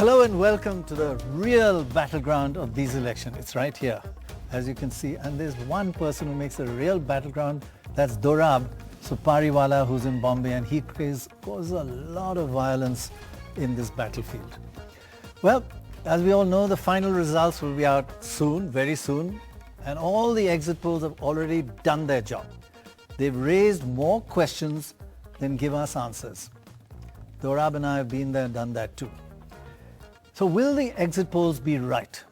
Hello and welcome to the real battleground of these elections. It's right here, as you can see. And there's one person who makes a real battleground. That's Dorab Supariwala, who's in Bombay, and he causes a lot of violence in this battlefield. Well, as we all know, the final results will be out soon, very soon. And all the exit polls have already done their job. They've raised more questions than give us answers. Dorab and I have been there and done that too. So will the exit polls be right?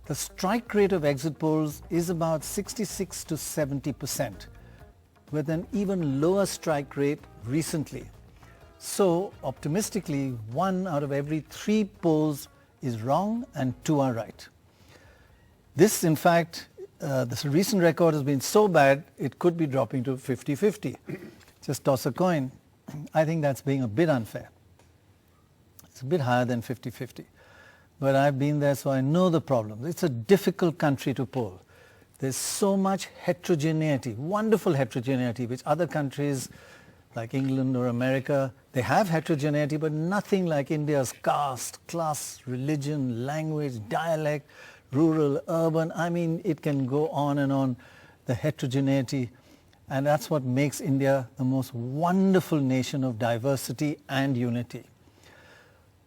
The strike rate of exit polls is about 66 to 70%, with an even lower strike rate recently. So optimistically, 1 out of every 3 polls is wrong and 2 are right. This, in fact, this recent record has been so bad, it could be dropping to 50-50. Just toss a coin. I think that's being a bit unfair. It's a bit higher than 50-50. But I've been there, so I know the problem. It's a difficult country to poll. There's so much heterogeneity, wonderful heterogeneity, which other countries like England or America, they have heterogeneity, but nothing like India's caste, class, religion, language, dialect, rural, urban. I mean, it can go on and on, the heterogeneity. And that's what makes India the most wonderful nation of diversity and unity.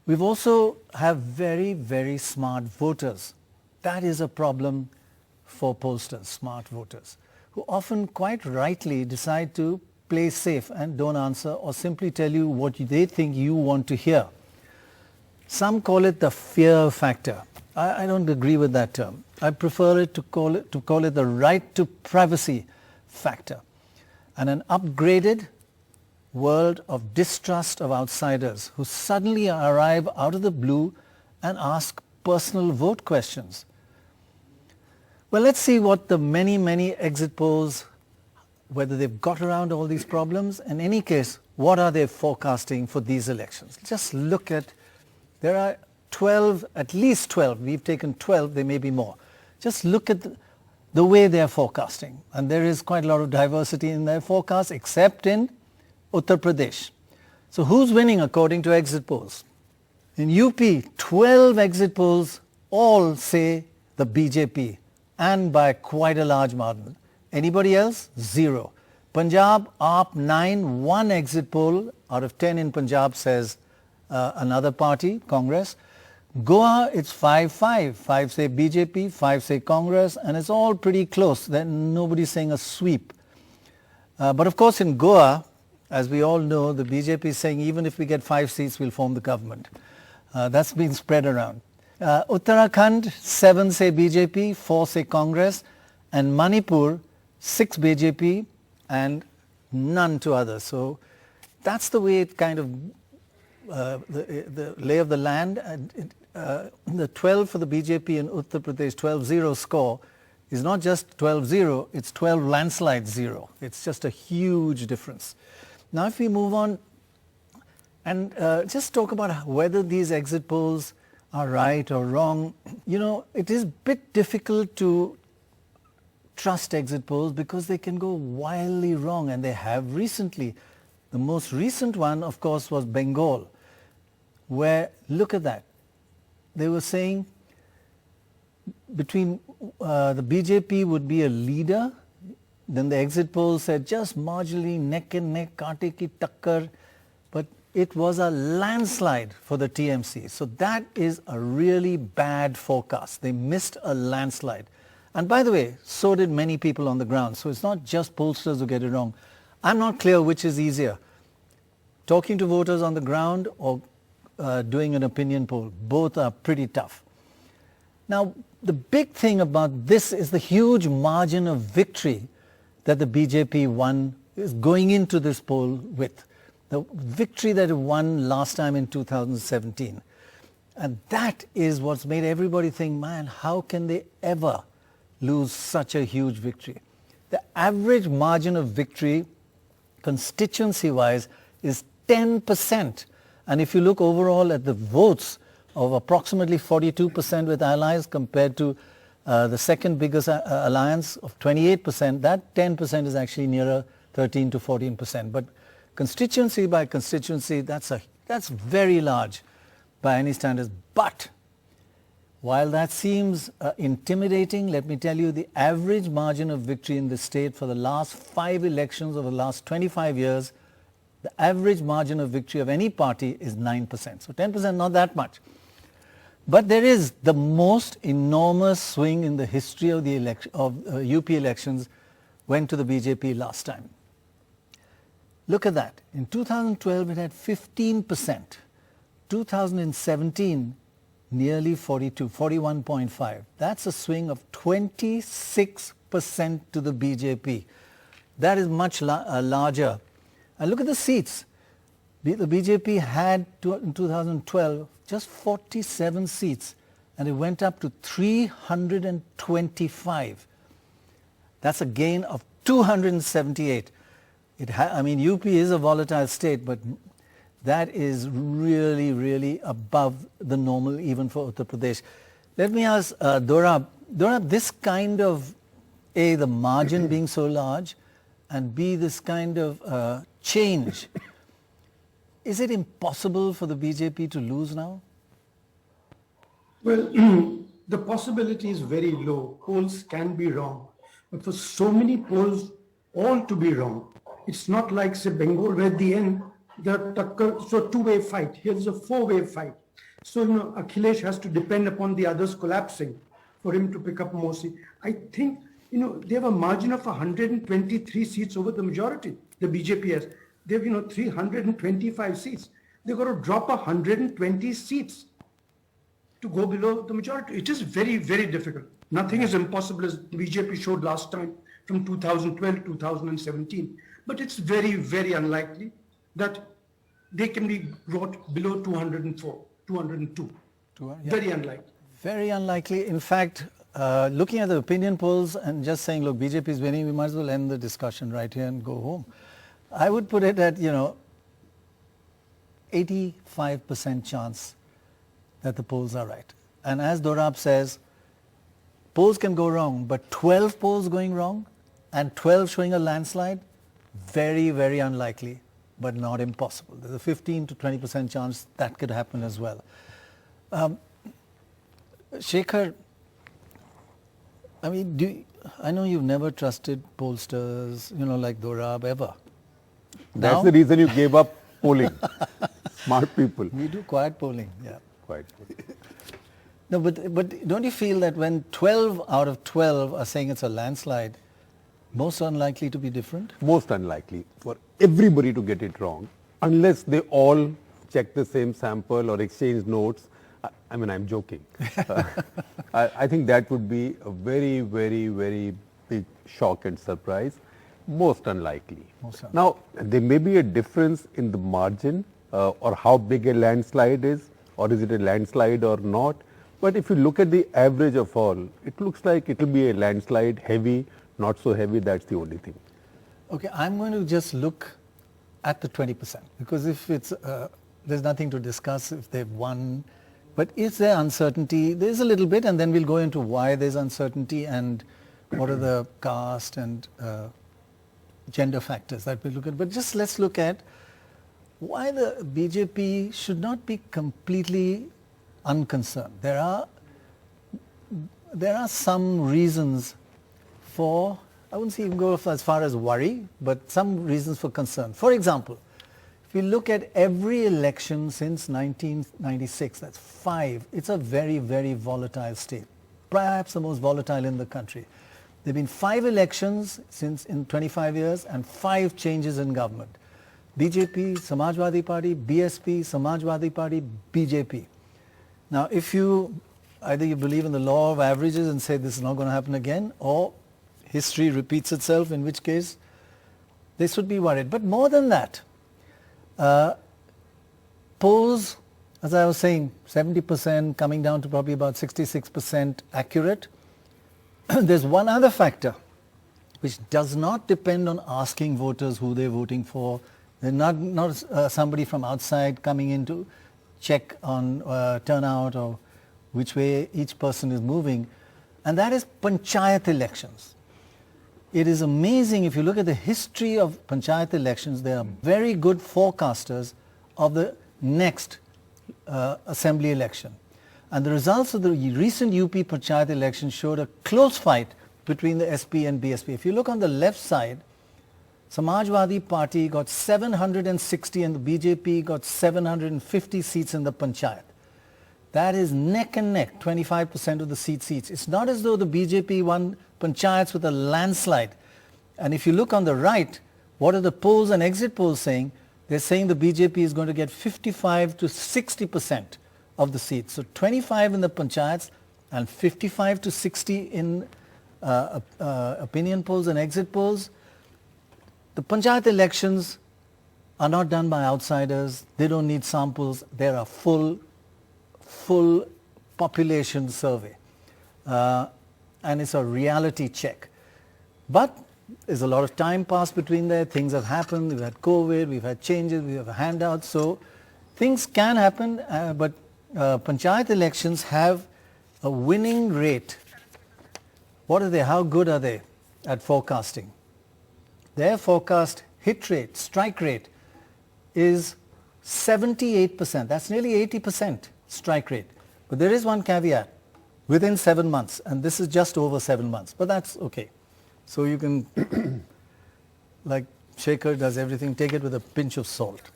We've also have very, very smart voters. That is a problem for pollsters, smart voters, who often quite rightly decide to play safe and don't answer or simply tell you what they think you want to hear. Some call it the fear factor. I don't agree with that term. I prefer to call it the right to privacy factor, and an upgraded world of distrust of outsiders who suddenly arrive out of the blue and ask personal vote questions. Well, let's see what the many, many exit polls, whether they've got around all these problems. In any case, what are they forecasting for these elections? Just look at, there are 12, at least 12, we've taken 12, there may be more. Just look at the way they're forecasting. And there is quite a lot of diversity in their forecast, except in Uttar Pradesh. So who's winning according to exit polls? In UP, 12 exit polls all say the BJP, and by quite a large margin. Anybody else? 0. Punjab, AAP 9, 1 exit poll out of 10 in Punjab says another party, Congress. Goa, it's 5-5. 5 say BJP, 5 say Congress, and it's all pretty close. Then nobody's saying a sweep. But of course in Goa, as we all know, the BJP is saying even if we get 5 seats, we'll form the government. That's been spread around. Uttarakhand, 7 say BJP, 4 say Congress, and Manipur, 6 BJP and none to others. So that's the way it kind of, the lay of the land. The 12 for the BJP in Uttar Pradesh, 12-0 score, is not just 12-0, it's 12 landslide 0. It's just a huge difference. Now if we move on and just talk about whether these exit polls are right or wrong, you know, it is a bit difficult to trust exit polls because they can go wildly wrong, and they have recently. The most recent one, of course, was Bengal, where, look at that, they were saying between the BJP would be a leader. Then the exit poll said just marginally neck and neck, kaate ki takkar, but it was a landslide for the TMC. So that is a really bad forecast. They missed a landslide. And by the way, so did many people on the ground. So it's not just pollsters who get it wrong. I'm not clear which is easier, talking to voters on the ground or doing an opinion poll. Both are pretty tough. Now, the big thing about this is the huge margin of victory that the BJP won, is going into this poll with. The victory that it won last time in 2017. And that is what's made everybody think, man, how can they ever lose such a huge victory? The average margin of victory, constituency-wise, is 10%. And if you look overall at the votes of approximately 42% with allies compared to the second biggest alliance of 28%, that 10% is actually nearer 13 to 14%. But constituency by constituency, that's very large. by any standards. But while that seems intimidating, let me tell you the average margin of victory in the state for the last 5 elections over the last 25 years, the average margin of victory of any party is 9%. So 10%, not that much. But there is the most enormous swing in the history of the UP elections went to the BJP last time. Look at that. In 2012, it had 15%. 2017, nearly 41.5. That's a swing of 26% to the BJP. That is much larger. And look at the seats. The BJP had in 2012 just 47 seats, and it went up to 325. That's a gain of 278. UP is a volatile state, but that is really, really above the normal even for Uttar Pradesh. Let me ask Dorab. Dorab, this kind of, A, the margin being so large, and B, this kind of change, is it impossible for the BJP to lose now? Well, the possibility is very low. Polls can be wrong. But for so many polls all to be wrong, it's not like, say, Bengal, where at the end, so two-way fight. Here's a four-way fight. So, Akhilesh has to depend upon the others collapsing for him to pick up more seats. I think, they have a margin of 123 seats over the majority, the BJP has. They have, 325 seats. They've got to drop 120 seats to go below the majority. It is very, very difficult. Nothing is impossible, as the BJP showed last time from 2012 to 2017. But it's very, very unlikely that they can be brought below 204, 202. Very unlikely. Very unlikely. In fact, looking at the opinion polls and just saying, look, BJP is winning, we might as well end the discussion right here and go home. I would put it at, 85% chance that the polls are right. And as Dorab says, polls can go wrong, but 12 polls going wrong and 12 showing a landslide, very, very unlikely, but not impossible. There's a 15 to 20% chance that could happen as well. Shekhar, I know you've never trusted pollsters, like Dorab, ever. That's the reason you gave up polling. Smart people. We do quiet polling, yeah. Quiet. No, but don't you feel that when 12 out of 12 are saying it's a landslide, most unlikely to be different? Most unlikely for everybody to get it wrong, unless they all check the same sample or exchange notes. I'm joking. I think that would be a very, very, very big shock and surprise. Most unlikely. Now, there may be a difference in the margin or how big a landslide is, or is it a landslide or not. But if you look at the average of all, it looks like it will be a landslide, heavy, not so heavy, that's the only thing. Okay, I'm going to just look at the 20%, because if it's, there's nothing to discuss if they've won. But is there uncertainty? There's a little bit, and then we'll go into why there's uncertainty and what are the caste and gender factors that we look at. But just let's look at why the BJP should not be completely unconcerned. There are some reasons for, I wouldn't even go as far as worry, but some reasons for concern. For example, if you look at every election since 1996, that's 5, it's a very, very volatile state, perhaps the most volatile in the country. There have been 5 elections in 25 years and 5 changes in government. BJP, Samajwadi Party, BSP, Samajwadi Party, BJP. Now, if either you believe in the law of averages and say this is not going to happen again, or history repeats itself, in which case they should be worried. But more than that, polls, as I was saying, 70% coming down to probably about 66% accurate. There's one other factor which does not depend on asking voters who they're voting for. They're not somebody from outside coming in to check on turnout or which way each person is moving, and that is Panchayat elections. It is amazing if you look at the history of Panchayat elections, there are very good forecasters of the next assembly election. And the results of the recent UP Panchayat election showed a close fight between the SP and BSP. If you look on the left side, Samajwadi Party got 760 and the BJP got 750 seats in the Panchayat. That is neck and neck, 25% of the seats. It's not as though the BJP won Panchayats with a landslide. And if you look on the right, what are the polls and exit polls saying? They're saying the BJP is going to get 55 to 60% of the seats. So 25 in the Panchayats and 55 to 60 in opinion polls and exit polls. The Panchayat elections are not done by outsiders. They don't need samples. They're a full population survey. And it's a reality check. But there's a lot of time passed between there. Things have happened. We've had COVID. We've had changes. We have handouts. So things can happen. But Panchayat elections have a winning rate. What are they? How good are they at forecasting? Their forecast hit rate, strike rate, is 78%. That's nearly 80% strike rate. But there is one caveat, within 7 months, and this is just over 7 months, but that's okay. So you can, like Shekhar does everything, take it with a pinch of salt.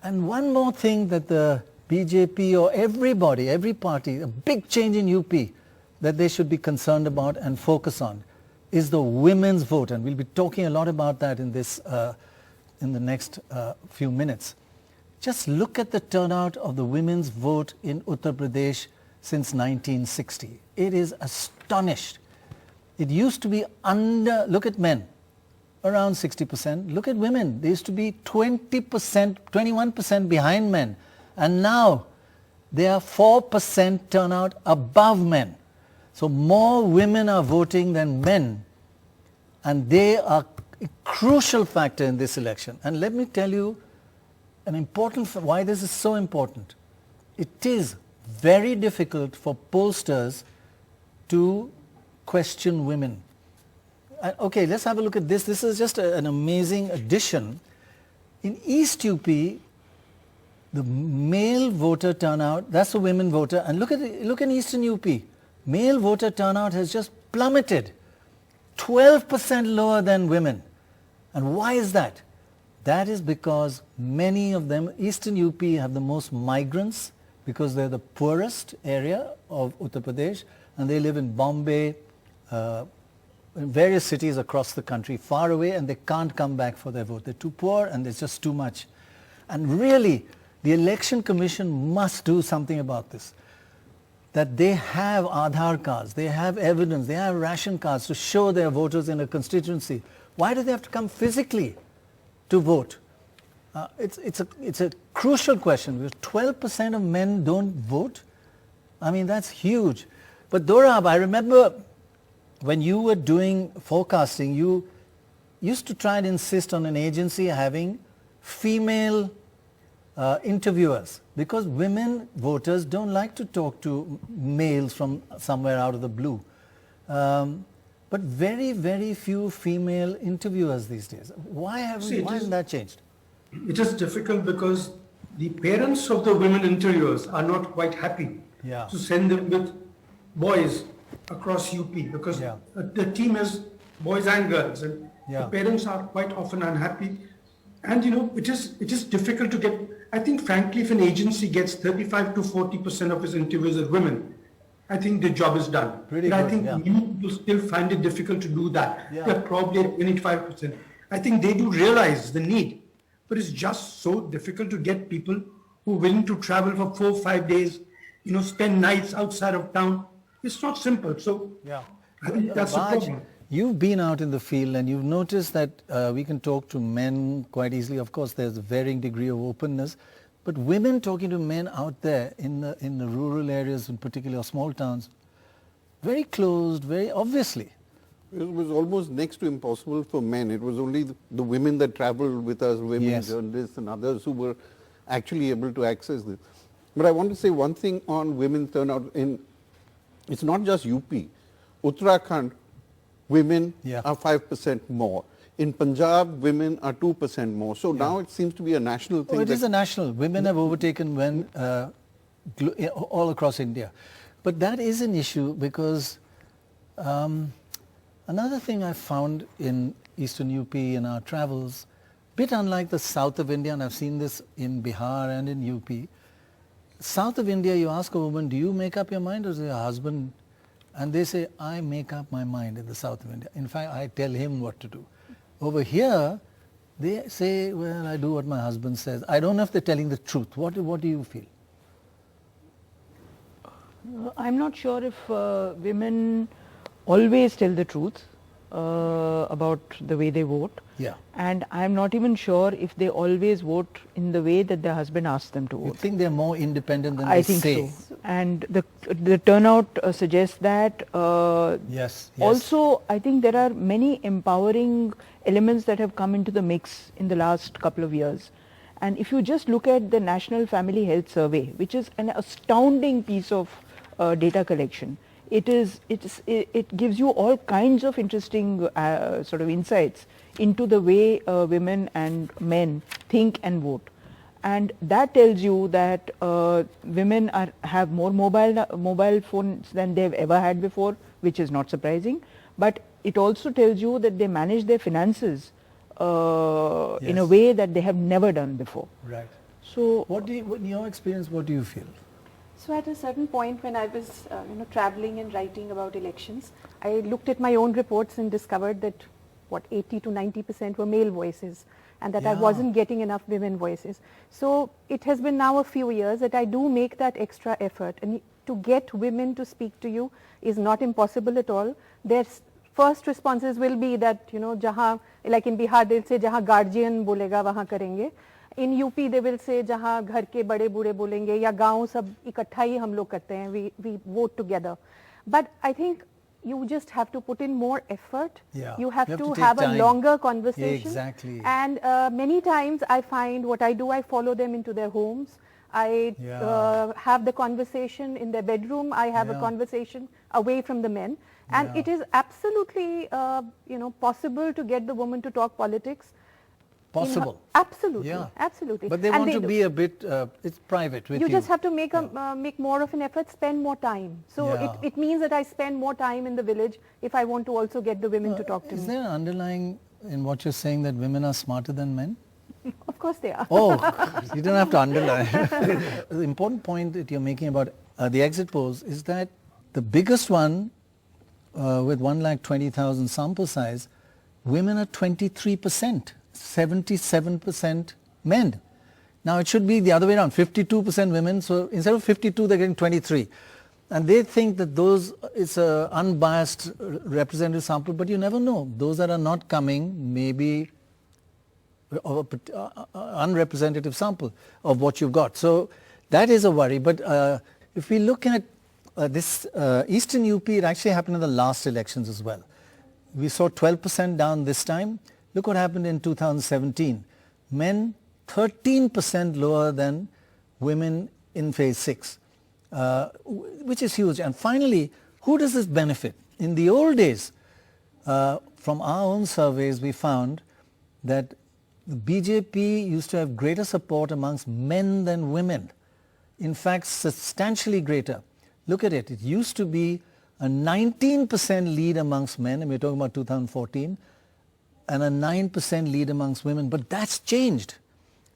And one more thing that the BJP or everybody, every party, a big change in UP that they should be concerned about and focus on is the women's vote, and we'll be talking a lot about that in this in the next few minutes. Just look at the turnout of the women's vote in Uttar Pradesh since 1960. It is astonished. It used to be look at men, around 60%. Look at women. They used to be 20%, 21% behind men. And now they are 4% turnout above men. So more women are voting than men, and they are a crucial factor in this election. And let me tell you why this is so important. It is very difficult for pollsters to question women. Okay, let's have a look at this. This is just an amazing addition. In East UP, the male voter turnout, that's the women voter, and look at Eastern UP. Male voter turnout has just plummeted, 12% lower than women. And why is that? That is because many of them, Eastern UP have the most migrants because they're the poorest area of Uttar Pradesh, and they live in Bombay, in various cities across the country, far away, and they can't come back for their vote. They're too poor and there's just too much. And really, the Election Commission must do something about this. That they have Aadhaar cards, they have evidence, they have ration cards to show their voters in a constituency. Why do they have to come physically to vote? It's a crucial question, because 12% of men don't vote. I mean, that's huge. But Dorab, I remember when you were doing forecasting, you used to try and insist on an agency having female interviewers, because women voters don't like to talk to males from somewhere out of the blue. But very, very few female interviewers these days. Why hasn't that changed? It is difficult because the parents of the women interviewers are not quite happy to send them with boys across UP, because the team is boys and girls, and the parents are quite often unhappy. And it is difficult to get. I think frankly, if an agency gets 35 to 40% of its interviews as women, I think the job is done. I think many people still find it difficult to do that. They're probably at 25%. I think they do realize the need, but it's just so difficult to get people who are willing to travel for 4 or 5 days, spend nights outside of town. It's not simple. So I think that's the problem. You've been out in the field and you've noticed that we can talk to men quite easily. Of course, there's a varying degree of openness, but women talking to men out there in the rural areas, in particular small towns, very closed, very obviously. It was almost next to impossible for men. It was only the women that traveled with us, women journalists and others who were actually able to access this. But I want to say one thing on women's turnout. It's not just UP. Uttarakhand, women are 5% more. In Punjab, women are 2% more. So now it seems to be a national thing. Oh, it is a national. Women have overtaken men all across India. But that is an issue because another thing I found in eastern UP in our travels, bit unlike the south of India, and I've seen this in Bihar and in UP, south of India, you ask a woman, do you make up your mind or is it your husband? And they say, I make up my mind in the south of India. In fact, I tell him what to do. Over here, they say, well, I do what my husband says. I don't know if they're telling the truth. What do you feel? I'm not sure if women always tell the truth about the way they vote. Yeah. And I'm not even sure if they always vote in the way that their husband asks them to You vote. think they're more independent than I they think say? so. And the turnout suggests that. Yes. Also, I think there are many empowering elements that have come into the mix in the last couple of years. And if you just look at the National Family Health Survey, which is an astounding piece of data collection, it gives you all kinds of interesting sort of insights into the way women and men think and vote. And that tells you that women have more mobile phones than they've ever had before, which is not surprising. But it also tells you that they manage their finances in a way that they have never done before. Right. So, in your experience, what do you feel? So at a certain point when I was traveling and writing about elections, I looked at my own reports and discovered that 80 to 90% were male voices, and that I wasn't getting enough women voices. So it has been now a few years that I do make that extra effort, and to get women to speak to you is not impossible at all. Their first responses will be that, jahan, like in Bihar, they'll say, jahan guardian bolega, wahan karenge. In UP, they will say, jahan ghar ke bade bude bolenge, ya gaon sab ikattha hi hum log karte hain, we vote together. But I think you just have to put in more effort. Yeah. You have to take have time. a longer conversation. Exactly. And many times I find what I do, I follow them into their homes. I have the conversation in their bedroom. I have a conversation away from the men. And it is absolutely, possible to get the woman to talk politics. Possible. Absolutely. Yeah. Absolutely. But they want to be a bit, it's private with you. You just have to make more of an effort, spend more time. So it means that I spend more time in the village if I want to also get the women to talk to me. Is there an underlying in what you're saying that women are smarter than men? Of course they are. Oh, you don't have to underline. The important point that you're making about the exit polls is that the biggest one with 1,20,000 sample size, women are 23%. 77% men. Now it should be the other way around, 52% women, so instead of 52 they're getting 23. And they think that it's a unbiased representative sample, but you never know. Those that are not coming may be of an unrepresentative sample of what you've got. So that is a worry. But if we look at this Eastern UP, it actually happened in the last elections as well. We saw 12% down this time. Look what happened in 2017. Men 13% lower than women in phase 6, which is huge. And finally, who does this benefit? In the old days, from our own surveys, we found that the BJP used to have greater support amongst men than women. In fact, substantially greater. Look at it. It used to be a 19% lead amongst men, and we're talking about 2014, and a 9% lead amongst women. But that's changed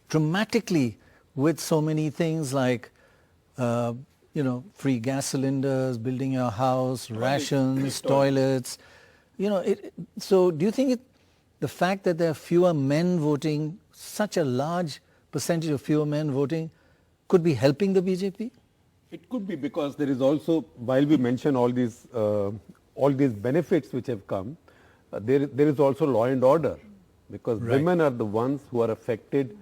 dramatically with so many things like, free gas cylinders, building your house, rations, toilets. So do you think the fact that there are fewer men voting, such a large percentage of fewer men voting, could be helping the BJP? It could be, because there is also, while we mention all these benefits which have come, there is also law and order, because women are the ones who are affected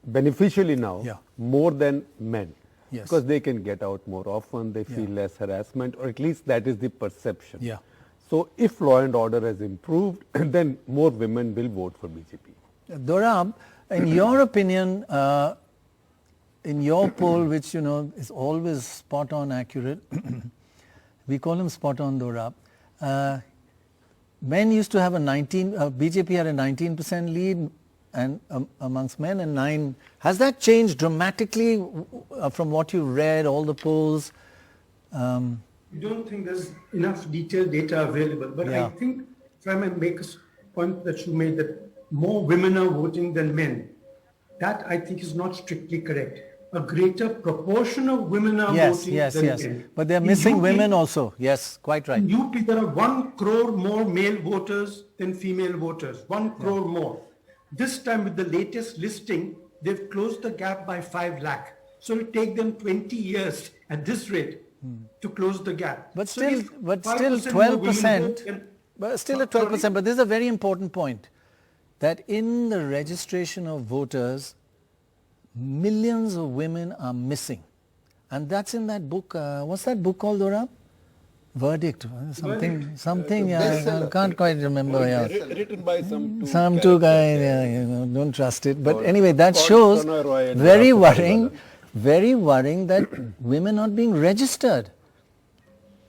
beneficially now more than men, because they can get out more often, they feel less harassment, or at least that is the perception. So if law and order has improved, then more women will vote for BJP. Dorab, in your opinion, in your poll, which is always spot on accurate, we call him spot on Dorab, men used to have a 19, BJP had a 19% lead and amongst men and 9. Has that changed dramatically from what you read, all the polls? I don't think there's enough detailed data available, but Yeah. I think if I may make a point that you made that more women are voting than men, that I think is not strictly correct. A greater proportion of women are voting than men. But they're In missing UP, women also. Yes, quite right. In UP, there are 1 crore more male voters than female voters. 1 crore more. This time with the latest listing, they've closed the gap by 5 lakh. So it'll take them 20 years at this rate to close the gap. But So still, if but still 5% more women 12%. vote, then- But still at Sorry? 12%. But this is a very important point, that in the registration of voters, millions of women are missing, and that's in that book. What's that book called, Dora? Verdict. Something. Yeah, I can't quite remember. Yeah. Written by Some two guy, don't trust it. But anyway, that called shows Prannoy and very Prannoy. very worrying that women not being registered.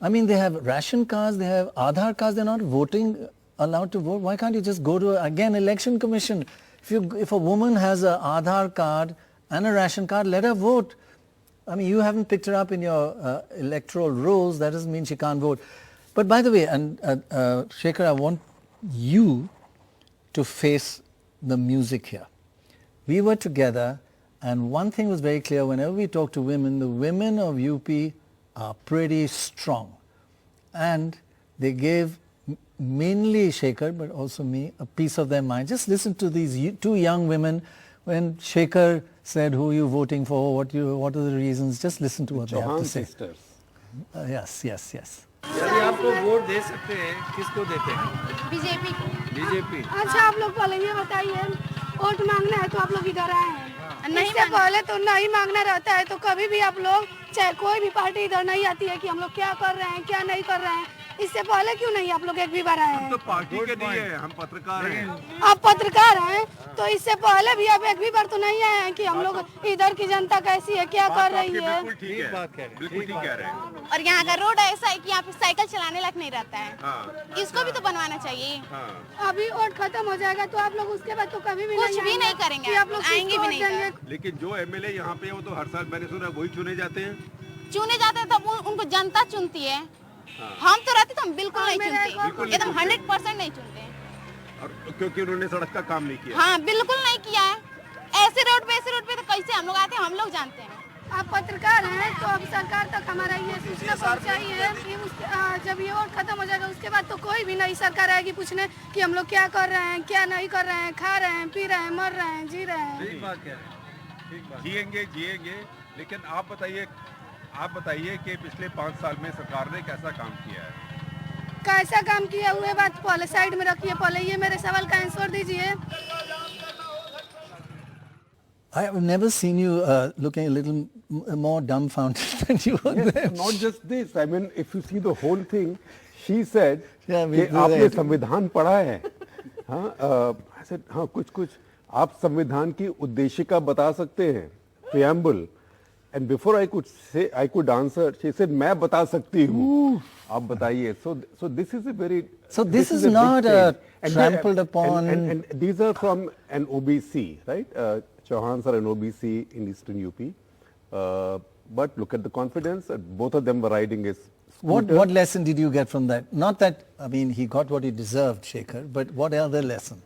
I mean, they have ration cards, they have Aadhaar cards, they're not voting, allowed to vote. Why can't you just go to, again, election commission? If a woman has an Aadhaar card and a ration card, let her vote. I mean, you haven't picked her up in your electoral rolls, that doesn't mean she can't vote. But by the way, and Shekhar, I want you to face the music here. We were together, and one thing was very clear: whenever we talk to women, the women of UP are pretty strong, and they gave mainly Shekhar, but also me, a piece of their mind. Just listen to these 2 young women. When Shekhar said, "Who are you voting for? What are the reasons?" Just listen to what they have Chauhan to say. sisters. Yes. यदि आपको vote दे सकते हैं, किसको देते हैं? BJP को। BJP. अच्छा, आप लोग पहले ये बताइए, वोट मांगना है तो आप लोग इधर आए हैं। नहीं, इससे पहले तो नहीं मांगना रहता है, तो कभी भी आप लोग, चाहे कोई भी पार्टी इधर नहीं आती है कि हम लोग क्या कर रहे हैं, क्या नहीं कर रहे हैं। इससे पहले क्यों नहीं आप लोग एक भी बार आए हैं? तो पार्टी के नहीं है, हम पत्रकार हैं। आप पत्रकार हैं, तो इससे पहले भी आप एक भी बार तो नहीं आए हैं कि हम लोग इधर की जनता कैसी है, क्या कर रही है। बिल्कुल ठीक है, बिल्कुल ठीक कह रहे हैं। और यहाँ का रोड ऐसा है कि यहाँ पे साइकिल चलाने लायक नहीं रहता है। इसको भी तो बनवाना चाहिए। अभी वोट खत्म हो जाएगा तो आप लोग उसके बाद तो कभी भी कुछ भी नहीं करेंगे, आप लोग आएंगे भी नहीं। लेकिन जो एमएलए यहाँ पे वो तो हर साल मैंने सुना वही चुने जाते हैं। चुने जाते हैं तो उनको जनता चुनती है। हम तो रहते तो हम बिल्कुल नहीं चुनते, एकदम 100% नहीं चुनते। और क्योंकि उन्होंने सड़क का काम नहीं किया। हाँ, बिल्कुल नहीं किया है। ऐसे रोड पे तो कैसे हम लोग आते हैं, हम लोग जानते हैं। आप पत्रकार हैं तो अब सरकार तक हमारा ये सूचना पहुंचाइए कि जब ये वोट खत्म हो जाएगा उसके बाद तो कोई भी नई सरकार आएगी पूछने कि हम लोग क्या कर रहे हैं, क्या नहीं कर रहे हैं, खा रहे हैं, पी रहे हैं, मर रहे हैं, जी रहे हैं। ठीक बात कह रहे हैं। जिएंगे, लेकिन आप बताइए कि पिछले 5 साल में सरकार ने कैसा काम किया है? कैसा काम किया हुए बात पहले साइड में रखिए, पहले ये मेरे सवाल का आंसर दीजिए। I have never seen you looking a little more dumbfounded than you were Yes, there. not just this. I mean, if you see the whole thing, she said Yeah, कि आपने संविधान पढ़ा है। हाँ, I said हाँ कुछ आप संविधान की उद्देशिका बता सकते हैं, preamble. And before I could answer, she said मैं बता सकती हूँ, आप बताइए. So this is a very. So this is a big not a change. trampled upon. And these are from an OBC, right? Chauhans are an OBC in Eastern UP. But look at the confidence. Both of them were riding a scooter. What lesson did you get from that? Not that, I mean, he got what he deserved, Shekhar, but what other lesson?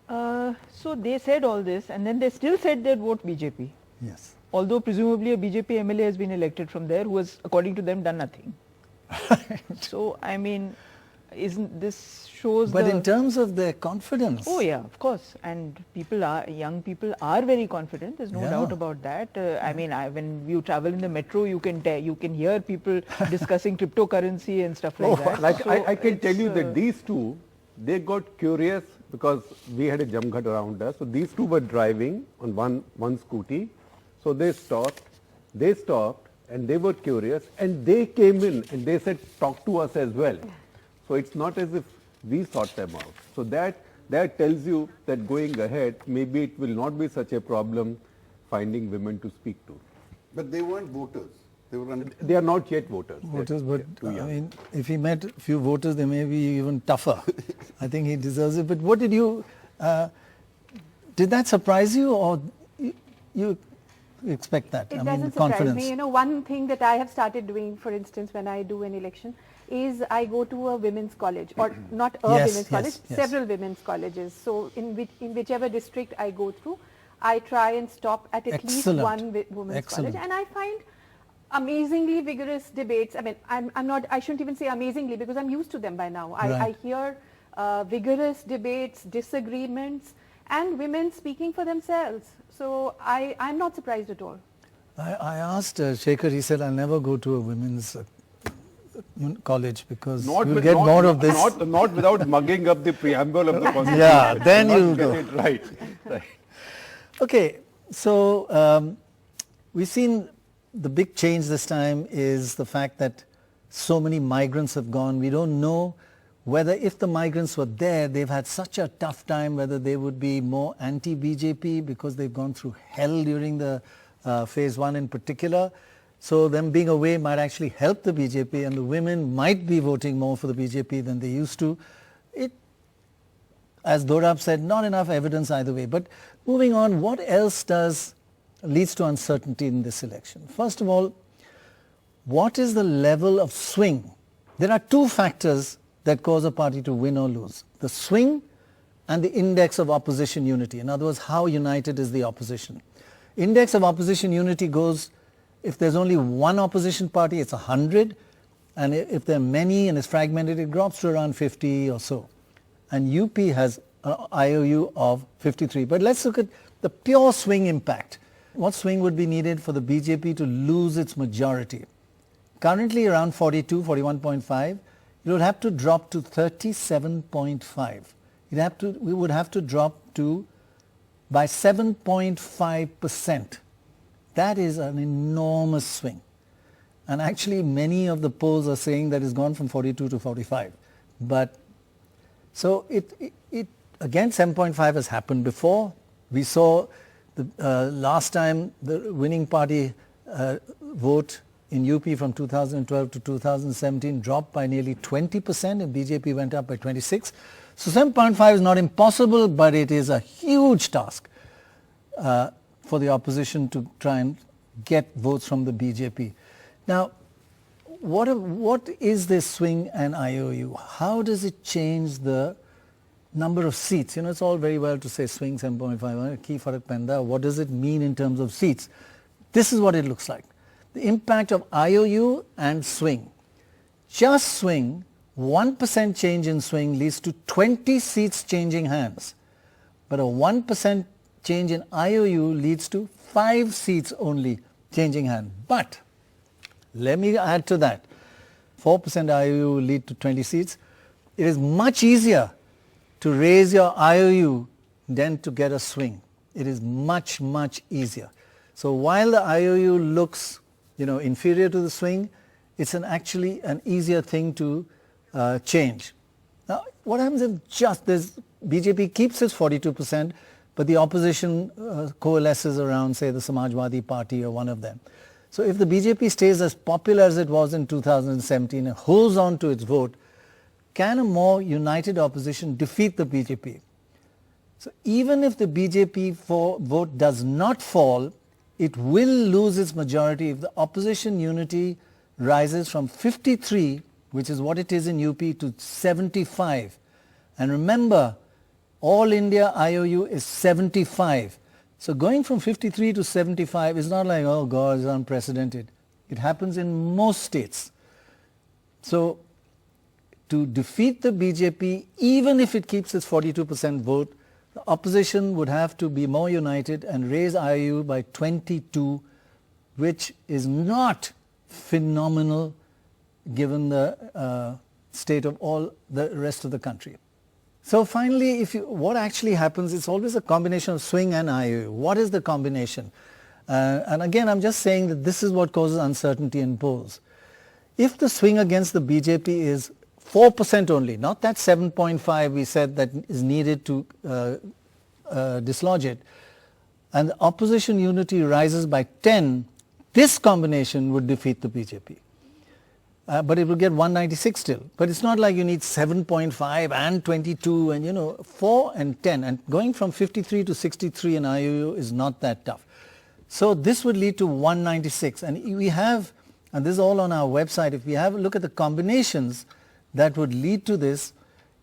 So they said all this and then they still said they'd vote BJP. Yes. Although presumably a BJP MLA has been elected from there who has, according to them, done nothing. So, I mean, isn't this shows But in terms of their confidence. Oh yeah, of course. And young people are very confident. There's no doubt about that. I mean, when you travel in the metro, you can hear people discussing cryptocurrency and stuff like that. Like so I can tell you that these two, they got curious because we had a jamghat around us. So these two were driving on one scooty. So they stopped, and they were curious, and they came in and they said, talk to us as well. So it's not as if we sought them out. So that tells you that going ahead, maybe it will not be such a problem finding women to speak to. But they weren't voters. They were under. They are not yet voters. Voters, but too I young. mean, if he met a few voters, they may be even tougher. I think he deserves it. But what did you, did that surprise you, or you expect that? It I doesn't mean, surprise confidence. me. You know, one thing that I have started doing, for instance, when I do an election, is I go to a women's college, or not a Yes, women's college, yes. several women's colleges. So in whichever district I go through, I try and stop at least Excellent. one women's Excellent. college, and I find amazingly vigorous debates. I mean, I shouldn't even say amazingly, because I'm used to them by now. I Right. hear vigorous debates, disagreements, and women speaking for themselves. So I'm not surprised at all. I asked Shekhar, he said, I'll never go to a women's college because you'll get more of this. Not without mugging up the preamble of the Constitution. Yeah, then Not you'll get go. it right. Right. Okay, so we've seen the big change this time is the fact that so many migrants have gone. We don't know whether if the migrants were there, they've had such a tough time, whether they would be more anti-BJP because they've gone through hell during the phase 1 in particular. So them being away might actually help the BJP, and the women might be voting more for the BJP than they used to. As Dorab said, not enough evidence either way. But moving on, what else leads to uncertainty in this election? First of all, what is the level of swing? There are two factors that cause a party to win or lose: the swing and the index of opposition unity. In other words, how united is the opposition? Index of opposition unity goes, if there's only one opposition party, it's 100, and if there are many and it's fragmented, it drops to around 50 or so. And UP has an IOU of 53. But let's look at the pure swing impact. What swing would be needed for the BJP to lose its majority? Currently around 42, 41.5. It would have to drop to 37.5. We would have to drop to by 7.5%. That is an enormous swing. And actually many of the polls are saying that it's gone from 42 to 45. But so it again, 7.5 has happened before. We saw the last time the winning party vote in UP from 2012 to 2017 dropped by nearly 20%, and BJP went up by 26. So 7.5 is not impossible, but it is a huge task for the opposition to try and get votes from the BJP. Now, what is this swing and IOU? How does it change the number of seats? You know, it's all very well to say swing 7.5, key farak penda. What does it mean in terms of seats? This is what it looks like. The impact of IOU and swing. Just swing, 1% change in swing leads to 20 seats changing hands. But a 1% change in IOU leads to 5 seats only changing hands. But let me add to that. 4% IOU will lead to 20 seats. It is much easier to raise your IOU than to get a swing. It is much, much easier. So while the IOU looks, inferior to the swing, it's actually an easier thing to change. Now, what happens if BJP keeps its 42%, but the opposition coalesces around, say, the Samajwadi Party or one of them? So if the BJP stays as popular as it was in 2017 and holds on to its vote, can a more united opposition defeat the BJP? So even if the BJP vote does not fall, it will lose its majority if the opposition unity rises from 53, which is what it is in UP, to 75. And remember, all India IOU is 75. So going from 53 to 75 is not like, oh God, it's unprecedented. It happens in most states. So to defeat the BJP, even if it keeps its 42% vote, the opposition would have to be more united and raise IOU by 22, which is not phenomenal given the state of all the rest of the country. So finally, what actually happens, it's always a combination of swing and IOU. What is the combination? And again, I'm just saying that this is what causes uncertainty in polls. If the swing against the BJP is 4% only, not that 7.5 we said that is needed to dislodge it, and the opposition unity rises by 10, This combination would defeat the BJP. But it will get 196 still. But it's not like you need 7.5 and 22 and 4 and 10. And going from 53 to 63 in IOU is not that tough. So this would lead to 196. And we have, and this is all on our website, if we have a look at the combinations that would lead to this,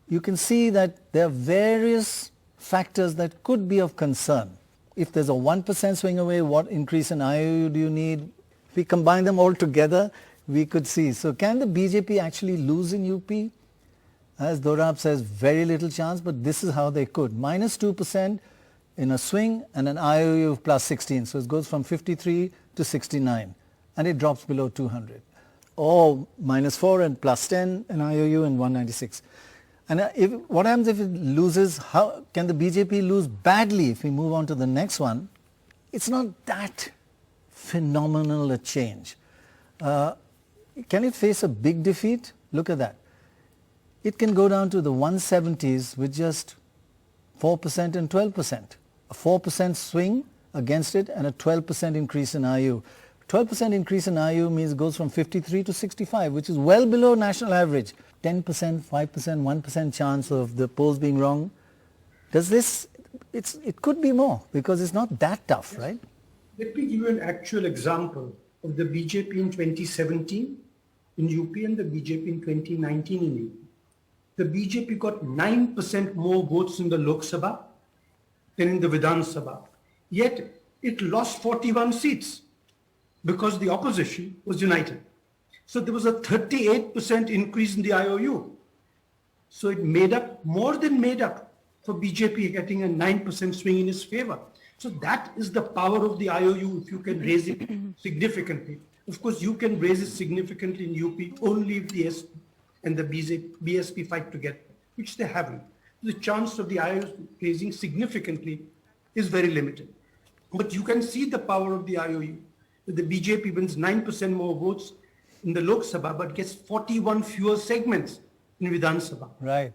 you can see that there are various factors that could be of concern. If there's a 1% swing away, what increase in IOU do you need? If we combine them all together, we could see. So can the BJP actually lose in UP? As Dorab says, very little chance, but this is how they could. Minus 2% in a swing and an IOU of plus 16. So it goes from 53 to 69 and it drops below 200. Or minus 4 and plus 10 in IOU and 196. And what happens if it loses? How can the BJP lose badly if we move on to the next one? It's not that phenomenal a change. Can it face a big defeat? Look at that. It can go down to the 170s with just 4% and 12%. A 4% swing against it and a 12% increase in IU. 12% increase in IU means it goes from 53 to 65, which is well below national average. 10%, 5%, 1% chance of the polls being wrong. Does this, it could be more because it's not that tough, right? Let me give you an actual example of the BJP in 2017 in UP and the BJP in 2019 in UP. The BJP got 9% more votes in the Lok Sabha than in the Vidhan Sabha. Yet it lost 41 seats because the opposition was united. So there was a 38% increase in the IOU. So it made up, more than made up for BJP getting a 9% swing in its favor. So that is the power of the IOU if you can raise it significantly. Of course, you can raise it significantly in UP only if the SP and the BSP fight together, which they haven't. The chance of the IOU raising significantly is very limited. But you can see the power of the IOU. The BJP wins 9% more votes in the Lok Sabha, but gets 41 fewer segments in Vidhan Sabha. Right.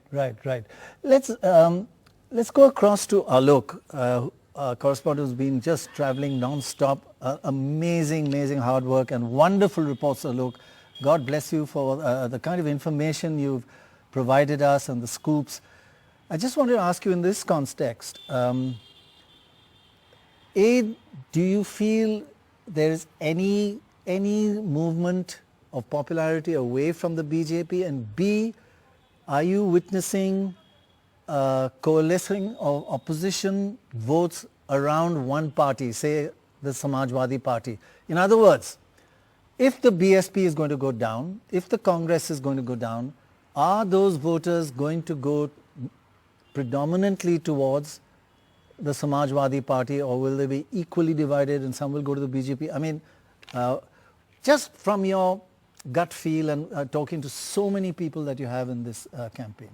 Let's go across to Alok, correspondent who's been just traveling non-stop. Amazing hard work and wonderful reports, Alok. God bless you for the kind of information you've provided us and the scoops. I just wanted to ask you in this context, do you feel there is any movement of popularity away from the BJP, and B, are you witnessing coalescing of opposition votes around one party, say the Samajwadi Party? In other words, if the BSP is going to go down, if the Congress is going to go down, are those voters going to go predominantly towards the Samajwadi Party, or will they be equally divided and some will go to the BJP? I mean, just from your gut feel and talking to so many people that you have in this campaign.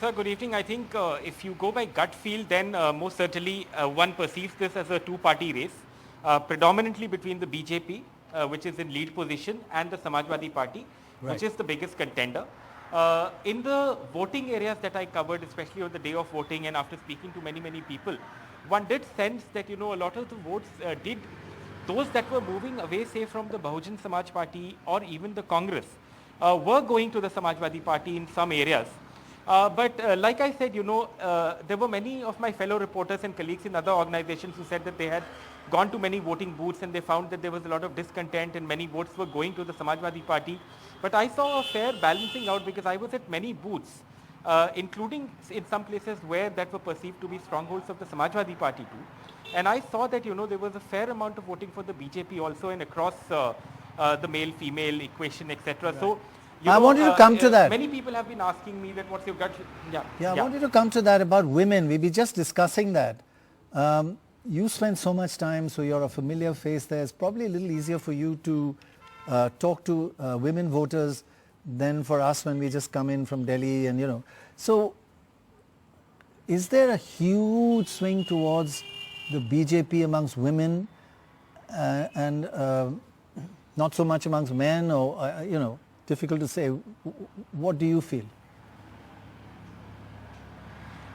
Sir, good evening. I think if you go by gut feel, then most certainly one perceives this as a two-party race, predominantly between the BJP, which is in lead position, and the Samajwadi Party, which is the biggest contender. In the voting areas that I covered, especially on the day of voting and after speaking to many people, one did sense that, a lot of the votes those that were moving away, say, from the Bahujan Samaj Party or even the Congress, were going to the Samajwadi Party in some areas. But like I said, there were many of my fellow reporters and colleagues in other organizations who said that they had gone to many voting booths and they found that there was a lot of discontent and many votes were going to the Samajwadi Party. But I saw a fair balancing out because I was at many booths, including in some places where that were perceived to be strongholds of the Samajwadi Party too. And I saw that, there was a fair amount of voting for the BJP also and across the male-female equation, etc. Right. So, I want you to come to that. Many people have been asking me that what's your gut? I want you to come to that about women. We'll be just discussing that. You spend so much time, so you're a familiar face there. It's probably a little easier for you to talk to women voters than for us when we just come in from Delhi and, So, is there a huge swing towards the BJP amongst women and not so much amongst men, or, difficult to say? What do you feel?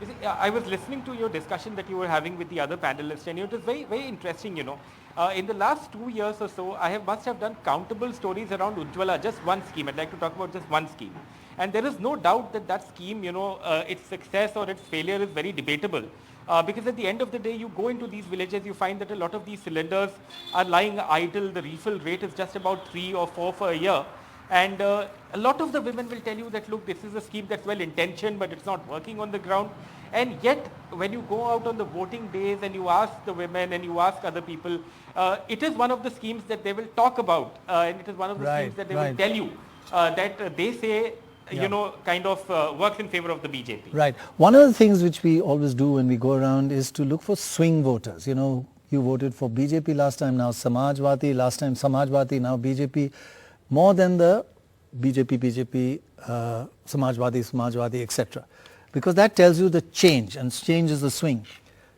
You see, I was listening to your discussion that you were having with the other panelists, and it was very, very interesting, you know. In the last 2 years or so, must have done countable stories around Ujjwala, just one scheme. I'd like to talk about just one scheme. And there is no doubt that that scheme, you know, its success or its failure is very debatable. Because at the end of the day, you go into these villages, you find that a lot of these cylinders are lying idle. The refill rate is just about 3 or 4 for a year. And a lot of the women will tell you that, look, this is a scheme that's well intentioned, but it's not working on the ground. And yet, when you go out on the voting days and you ask the women and you ask other people, it is one of the schemes that they will talk about. And it is one of the schemes that they will tell you that they say, you know, kind of works in favor of the BJP. Right. One of the things which we always do when we go around is to look for swing voters. You know, you voted for BJP last time, now Samajwadi, last time Samajwadi, now BJP. More than the BJP, Samajwadi, etc. Because that tells you the change, and change is the swing.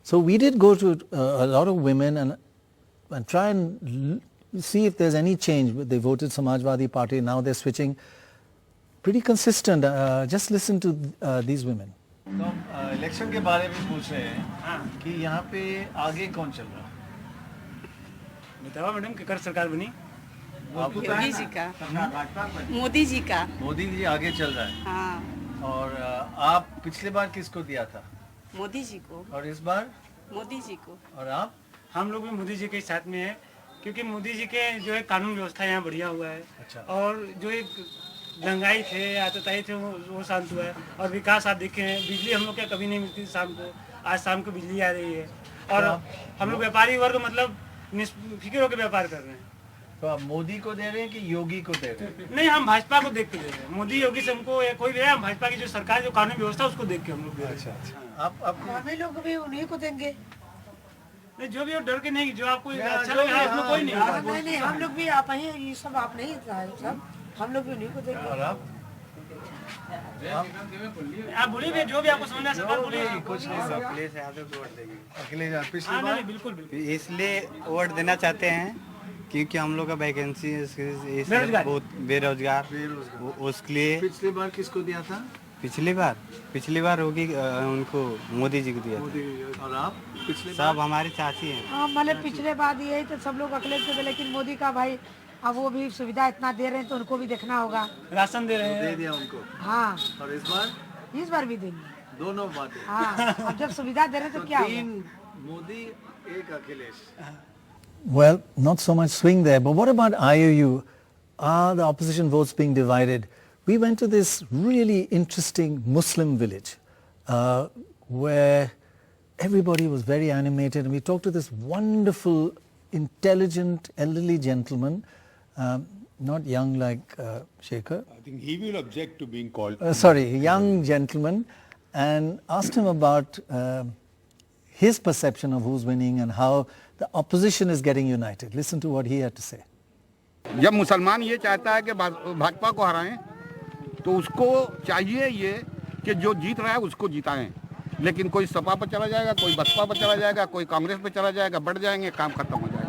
So we did go to a lot of women and try and see if there's any change. They voted Samajwadi Party, now they're switching. Pretty consistent. Just listen to these women. तो हम election के बारे में पूछ रहे हैं कि यहाँ पे आगे कौन चल रहा है? बताओ मैडम कि कर सरकार बनी योगी जी का, मोदी जी का। मोदी जी आगे चल रहा है। हाँ। और आप पिछले बार किसको दिया था? मोदी जी को। और इस बार? मोदी जी को। और आप? हम लोग भी मोदी जी के साथ में है, क्योंकि मोदी जी के जो है कानून व्यवस्था यहाँ बढ़िया हुआ है। अच्छा। और जो एक दंगाई थे, आतताई थे, वो शांत हुआ है। और विकास आप देखे हैं, बिजली हम लोग क्या कभी नहीं मिलती शाम को, आज शाम को बिजली आ रही है। और हम लोग व्यापारी वर्ग मतलब निष्फिक्र होकर व्यापार कर रहे हैं। तो आप मोदी को दे रहे हैं कि योगी को दे रहे हैं? नहीं, हम भाजपा को देख के दे रहे हैं। मोदी योगी से हमको कोई भी है, हम भाजपा की जो सरकार जो कानून व्यवस्था उसको देख के हम लोग दे रहे हैं। अच्छा। आप लोग भी उन्हीं को देंगे। नहीं, जो भी डर के नहीं, जो आपको अच्छा लगे उसमें कोई नहीं। नहीं, हम लोग भी आप ही, ये सब आप नहीं सब, हम लोग भी उन्हीं को देंगे। और आप बोलिए जो भी आपको समझना सरकार बोलिए। कुछ नहीं सर, अखिलेश यादव को वोट देंगे। अखिलेश पिछली बार? बिल्कुल बिल्कुल। इसलिए वोट देना चाहते हैं क्योंकि हम लोग का वैकेंसी बहुत बेरोजगार, उसके लिए। पिछली बार किसको दिया था? पिछली बार होगी उनको, मोदी जी को दिया था। और आप? पिछले सब हमारी चाची हैं। हाँ, मतलब पिछले बार दिए तो सब लोग अखिलेश को दे, लेकिन मोदी का भाई अब वो भी सुविधा इतना दे रहे हैं तो उनको भी देखना होगा। राशन दे रहे हैं, दे दिया उनको। हाँ। और इस बार भी देंगे। दोनों बातें। हाँ, अब जब सुविधा दे रहे हैं तो क्या होगा? 3 Modi, 1 Akhilesh. Well, not so much swing there, but what about IOU? Are the opposition votes being divided? We went to this really interesting Muslim village where everybody was very animated, and we talked to this wonderful, intelligent, elderly gentleman, not young like Shekhar. I think he will object to being called. Sorry, young gentleman, and asked him about his perception of who's winning and how the opposition is getting united. Listen to what he had to say. जब मुसलमान ये चाहता है कि भाजपा को हराएं, तो उसको चाहिए ये कि जो जीत रहा है उसको जिताएं। लेकिन कोई सपा पर चला जाएगा, कोई बसपा पर चला जाएगा, कोई कांग्रेस पर चला जाएगा, बढ़ जाएंगे, काम खत्म हो जाएगा।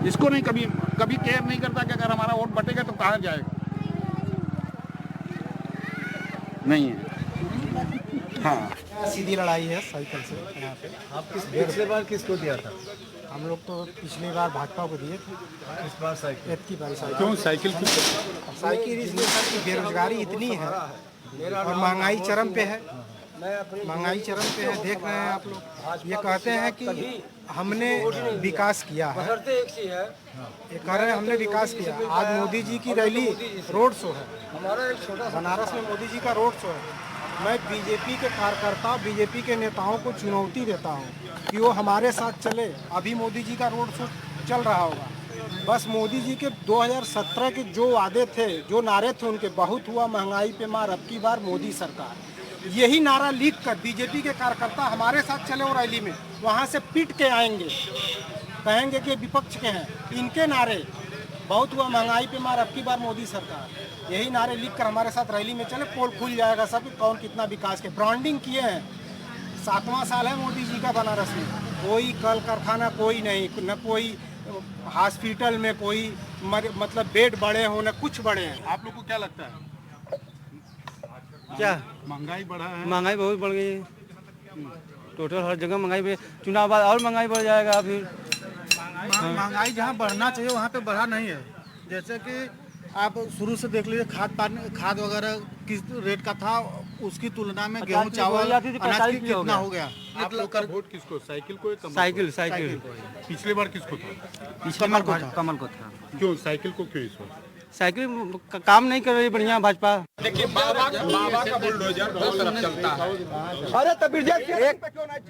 इसको नहीं कभी केयर नहीं करता कि अगर हमारा वोट बटेगा तो कहाँ जाएगा, नहीं है। हाँ, सीधी लड़ाई है साइकिल से यहाँ पे। आप पिछले बार किसको दिया था? हम लोग तो पिछली बार भाजपा को दिए थे। इस बार साइकिल? क्यों साइकिल की? साइकिल इसलिए सर कि बेरोजगारी इतनी है और महंगाई चरम पे है। महंगाई चरम पे है, देख रहे हैं आप लोग। ये कहते हैं कि हमने विकास किया है, ये कह रहे हैं हमने विकास किया। आज मोदी जी की रैली रोड शो है, बनारस में मोदी जी का रोड शो है। मैं बीजेपी के कार्यकर्ता, बीजेपी के नेताओं को चुनौती देता हूं कि वो हमारे साथ चले। अभी मोदी जी का रोड शो चल रहा होगा, बस मोदी जी के 2017 के जो वादे थे, जो नारे थे उनके, बहुत हुआ महंगाई पे मार, अब की बार मोदी सरकार। यही नारा लिख कर बीजेपी के कार्यकर्ता हमारे साथ चले और रैली में वहाँ से पीट के आएंगे, कहेंगे कि विपक्ष के हैं। इनके नारे, बहुत हुआ महंगाई पे मार, अब की बार मोदी सरकार, यही नारे लिखकर हमारे साथ रैली में चले, पोल खुल जाएगा सब कौन कितना विकास के। ब्रांडिंग किए हैं, 7वां साल है मोदी जी का बनारस में। कोई कल कारखाना कोई नहीं, न कोई हॉस्पिटल में कोई मतलब बेड बड़े हो, न कुछ बड़े हैं। आप लोग को क्या लगता है क्या महंगाई बढ़ा है? महंगाई बहुत बढ़ गई है, टोटल हर जगह महंगाई बढ़, चुनाव बाद और महंगाई बढ़ जाएगा फिर। महंगाई जहाँ बढ़ना चाहिए वहाँ पे बढ़ा नहीं है। जैसे कि आप शुरू से देख लीजिए, खाद वगैरह किस रेट का था, उसकी तुलना में गेहूं चावल अनाज की कितना हो गया। आप लोग का वोट किसको, साइकिल को या कमल को? साइकिल पिछले बार किसको था? कमल को था। क्यों साइकिल को क्यों इस बार? साइकिल काम नहीं कर रही बढ़िया भाजपा। देखिए बाबा का बुलडोजर बहुत तरफ चलता है। एक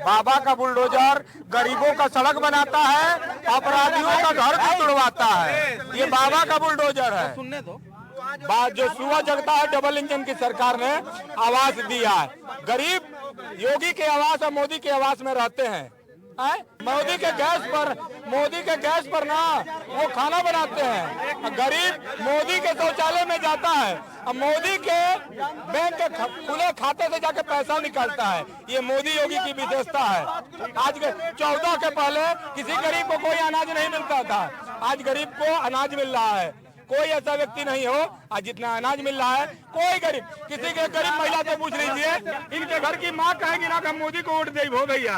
बाबा का बुलडोजर गरीबों का सड़क बनाता है, अपराधियों का घर भी तुड़वाता है। ये बाबा का बुलडोजर है। सुनने दो बात जो सुबह जगता है, डबल इंजन की सरकार ने आवास दिया है। गरीब योगी के आवास और मोदी के आवास में रहते हैं। मोदी के गैस पर ना वो खाना बनाते हैं। गरीब मोदी के शौचालय में जाता है और मोदी के बैंक के खुले खाते से जाके पैसा निकालता है। ये मोदी योगी की विशेषता है। आज 14 के पहले किसी गरीब को कोई अनाज नहीं मिलता था, आज गरीब को अनाज मिल रहा है। कोई ऐसा व्यक्ति नहीं हो आज जितना अनाज मिल रहा है, कोई गरीब, किसी के गरीब महिला से पूछ लीजिए, इनके घर की माँ कहेगी ना हम मोदी को वोट दे हो भैया।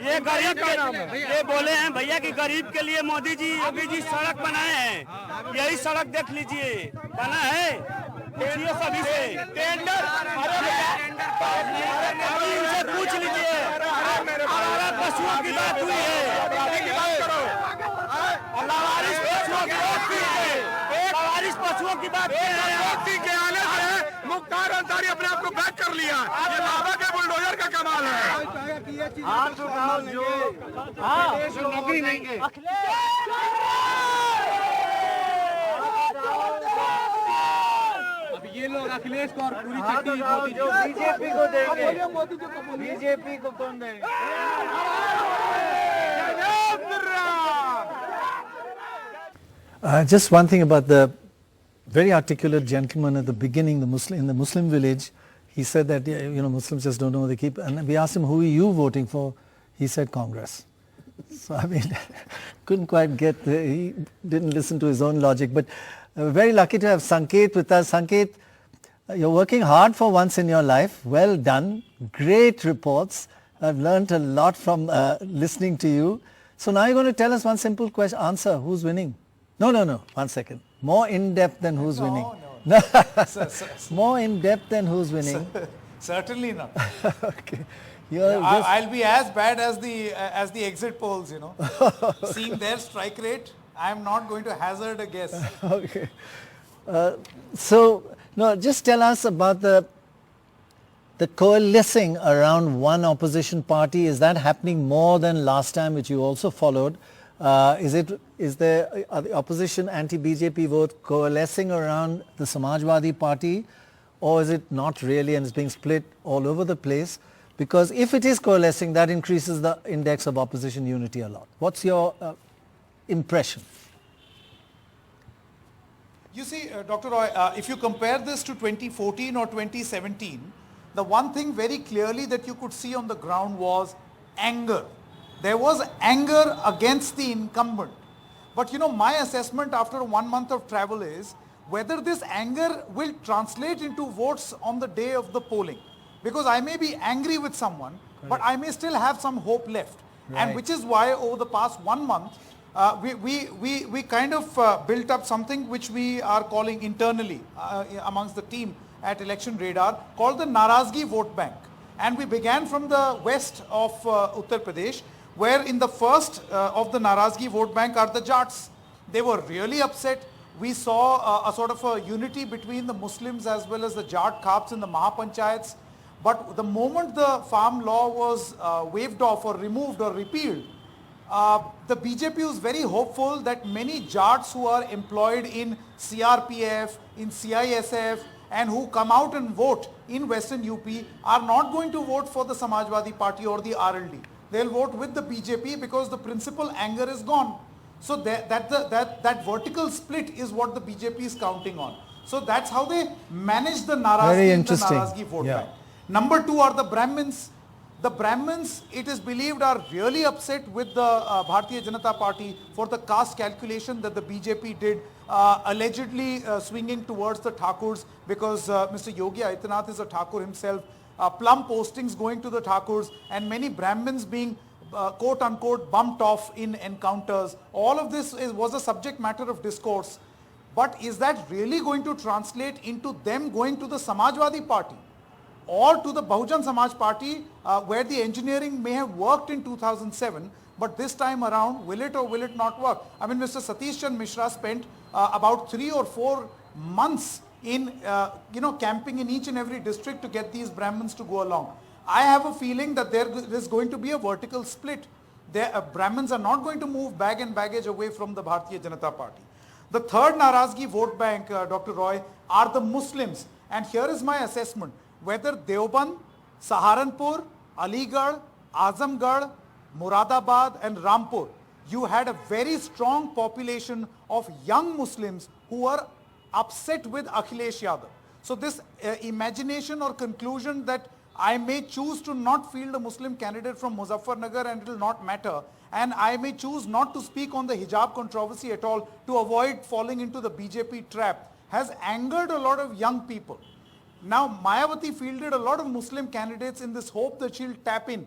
ये गरीब का नाम है। ये बोले हैं भैया कि गरीब के लिए मोदी जी योगी जी सड़क बनाए हैं। यही सड़क देख लीजिए बना है, पूछिए सभी से। टेंडर इनसे पूछ लीजिए। पशुओं की बात हुई है, लावारिस पशुओं की बात के आने से मुख्तार अंसारी अपने आप को बैक कर लिया। ये बाबा के बुलडोजर का कमाल है। नौकरी देंगे। अब ये लोग अखिलेश को और पूरी चट्टी बीजेपी को देंगे, बीजेपी को कौन देंगे? Just one thing about the very articulate gentleman at the beginning, in the Muslim village. He said that Muslims just don't know, they keep, and we asked him, who are you voting for? He said Congress. So I mean, couldn't quite get, he didn't listen to his own logic. But very lucky to have Sanket with us. Sanket, you're working hard for once in your life. Well done. Great reports. I've learned a lot from listening to you. So now you're going to tell us one simple answer. Who's winning? No. 1 second. More in-depth than who's winning. No. More in-depth than who's winning. Certainly not. Okay. I'll be as bad as the exit polls, Seeing their strike rate, I'm not going to hazard a guess. Okay. Just tell us about the coalescing around one opposition party. Is that happening more than last time, which you also followed? Are the opposition anti-BJP vote coalescing around the Samajwadi Party, or is it not really and it's being split all over the place? Because if it is coalescing, that increases the index of opposition unity a lot. What's your impression? You see, Dr. Roy, if you compare this to 2014 or 2017, the one thing very clearly that you could see on the ground was anger. There was anger against the incumbent. But my assessment after 1 month of travel is whether this anger will translate into votes on the day of the polling. Because I may be angry with someone, but I may still have some hope left. Right. And which is why over the past 1 month, we kind of built up something which we are calling internally amongst the team at Election Radar called the Narazgi Vote Bank. And we began from the west of Uttar Pradesh, where in the first of the Narazgi Vote Bank are the Jats. They were really upset. We saw a sort of a unity between the Muslims as well as the Jat Khaps in the Maha Panchayats. But the moment the farm law was waived off or removed or repealed, the BJP was very hopeful that many Jats who are employed in CRPF, in CISF, and who come out and vote in Western UP are not going to vote for the Samajwadi Party or the RLD. They'll vote with the BJP because the principal anger is gone. So that vertical split is what the BJP is counting on. So that's how they manage the Narazgi vote bank. Number two are the Brahmins. The Brahmins, it is believed, are really upset with the Bharatiya Janata Party for the caste calculation that the BJP did, allegedly swinging towards the Thakurs because Mr. Yogi Adityanath is a Thakur himself, plum postings going to the Thakurs and many Brahmins being quote-unquote bumped off in encounters. All of this was a subject matter of discourse. But is that really going to translate into them going to the Samajwadi Party or to the Bahujan Samaj Party where the engineering may have worked in 2007, but this time around, will it or will it not work? I mean, Mr. Satish Chand Mishra spent about 3 or 4 months in, camping in each and every district to get these Brahmins to go along. I have a feeling that there is going to be a vertical split. Brahmins are not going to move bag and baggage away from the Bharatiya Janata Party. The third Narazgi vote bank, Dr. Roy, are the Muslims. And here is my assessment. Whether Deoband, Saharanpur, Aligarh, Azamgarh, Muradabad and Rampur, you had a very strong population of young Muslims who were upset with Akhilesh Yadav. So this imagination or conclusion that I may choose to not field a Muslim candidate from Muzaffarnagar and it will not matter, and I may choose not to speak on the hijab controversy at all to avoid falling into the BJP trap, has angered a lot of young people. Now Mayawati fielded a lot of Muslim candidates in this hope that she'll tap in.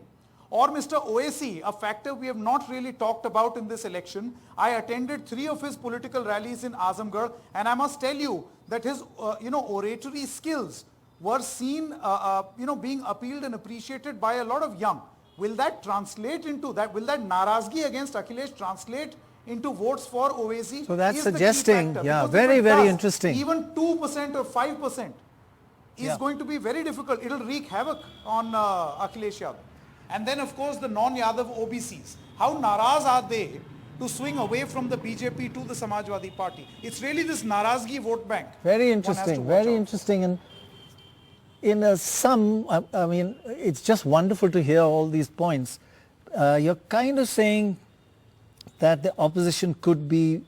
Or Mr. Owaisi, a factor we have not really talked about in this election. I attended 3 of his political rallies in Azamgarh, and I must tell you that his oratory skills were seen being appealed and appreciated by a lot of young. Will that translate into that? Will that Narazgi against Akhilesh translate into votes for Owaisi? So that's suggesting, yeah, very, very interesting. Even 2% or 5% is going to be very difficult. It will wreak havoc on Akhilesh Yadav. And then of course the non-Yadav OBCs. How naraz are they to swing away from the BJP to the Samajwadi Party? It's really this Narazgi vote bank. Very interesting, very interesting. And in a sum, I mean, it's just wonderful to hear all these points. You're kind of saying that the opposition could be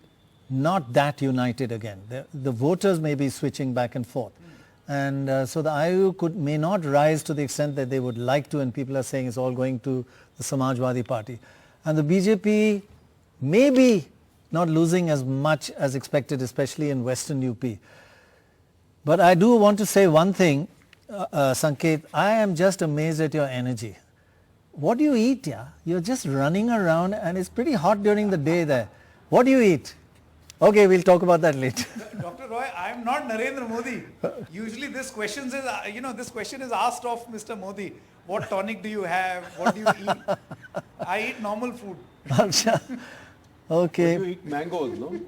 not that united again. The voters may be switching back and forth. And so the IU may not rise to the extent that they would like to, and people are saying it's all going to the Samajwadi Party. And the BJP may be not losing as much as expected, especially in Western UP. But I do want to say one thing, Sanket, I am just amazed at your energy. What do you eat, yeah? You're just running around and it's pretty hot during the day there. What do you eat? Okay, we'll talk about that later. Dr. Roy, I am not Narendra Modi. Usually this question is asked of Mr. Modi. What tonic do you have? What do you eat? I eat normal food. Okay. But you eat mangoes, no?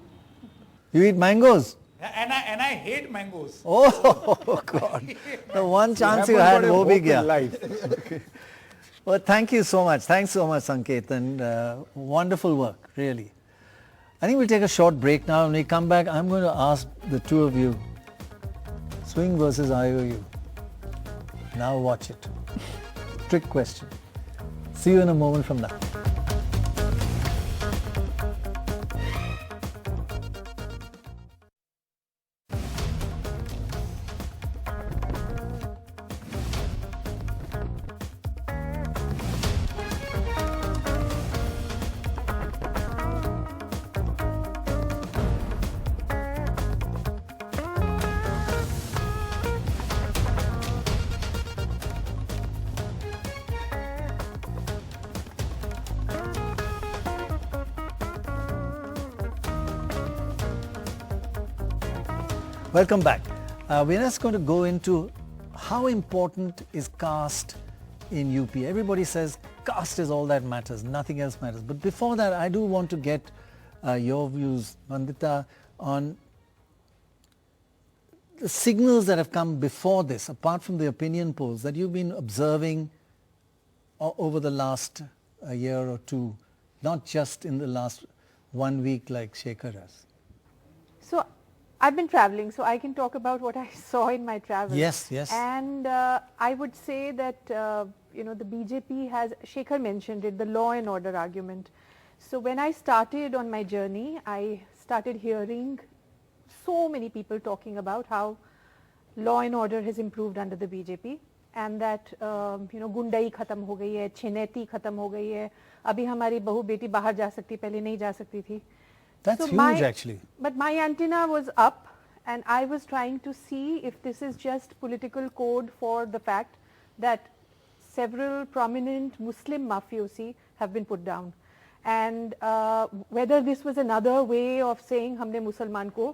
You eat mangoes? And I hate mangoes. Oh, God. The one chance you had, wo bhi gaya. Okay. Well, thank you so much. Thanks so much, Sanket. And wonderful work, really. I think we'll take a short break now. When we come back, I'm going to ask the two of you, swing versus IOU. Now watch it. Trick question. See you in a moment from now. Welcome back. We're just going to go into how important is caste in UP. Everybody says caste is all that matters, nothing else matters. But before that, I do want to get your views, Vandita, on the signals that have come before this, apart from the opinion polls that you've been observing over the last year or two, not just in the last 1 week like Shekhar has. So I've been traveling, so I can talk about what I saw in my travels. Yes, yes. And I would say that, the BJP has, Shekhar mentioned it, the law and order argument. So when I started on my journey, I started hearing so many people talking about how law and order has improved under the BJP. and that गुंडाई खत्म हो गई है, छिनैती खत्म हो गई है, अभी हमारी बहू बेटी बाहर जा सकती, पहले नहीं जा सकती थी. That's huge actually. But my antenna was up and I was trying to see if this is just political code for the fact that several prominent Muslim mafiosi have been put down. And whether this was another way of saying हमने मुसलमान को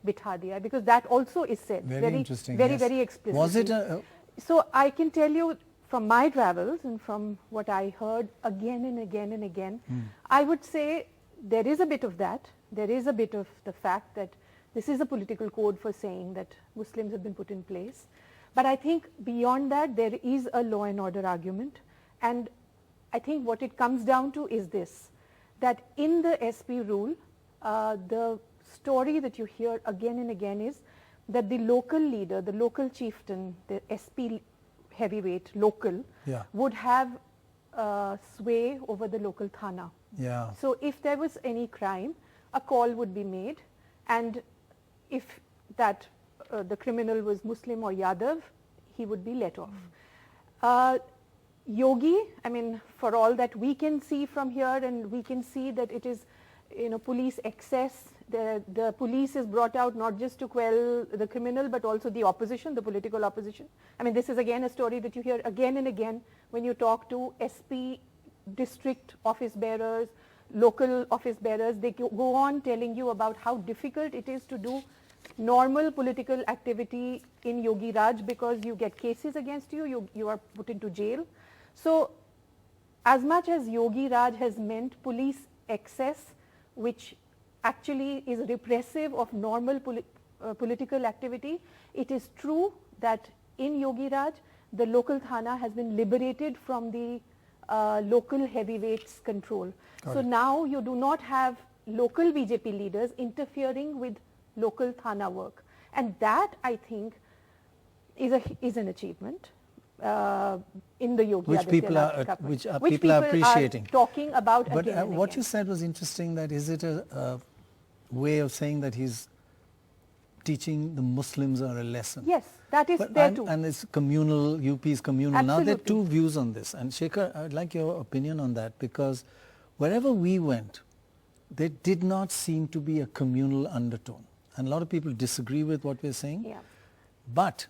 बिठा दिया, because that also is said very interesting, very yes. very explicitly. Was it So I can tell you from my travels and from what I heard again and again and again, I would say there is a bit of that. There is a bit of the fact that this is a political code for saying that Muslims have been put in place. But I think beyond that there is a law and order argument, and I think what it comes down to is this, that in the SP rule, the story that you hear again and again is that the local leader, the local chieftain, the SP heavyweight local would have sway over the local thana. Yeah. So if there was any crime, a call would be made, and if that the criminal was Muslim or Yadav, he would be let off. Yogi, I mean, for all that we can see from here, and we can see that it is, police excess. The police is brought out not just to quell the criminal, but also the opposition, the political opposition. I mean, this is again a story that you hear again and again when you talk to SP district office bearers, local office bearers. They go on telling you about how difficult it is to do normal political activity in Yogi Raj because you get cases against you, you are put into jail. So as much as Yogi Raj has meant police excess, which actually is repressive of normal political activity, it is true that in Yogi Raj, the local thana has been liberated from the local heavyweights control. So now you do not have local BJP leaders interfering with local thana work, and that I think is an achievement in the Yogi which people are people are appreciating. Are talking about but again and what again. you said was interesting, that is it a way of saying that he's teaching the Muslims are a lesson? Yes, that is there too. And it's communal, UP is communal. Absolutely. Now there are two views on this, and Shekhar, I'd like your opinion on that, because wherever we went, there did not seem to be a communal undertone. And a lot of people disagree with what we're saying. Yeah. But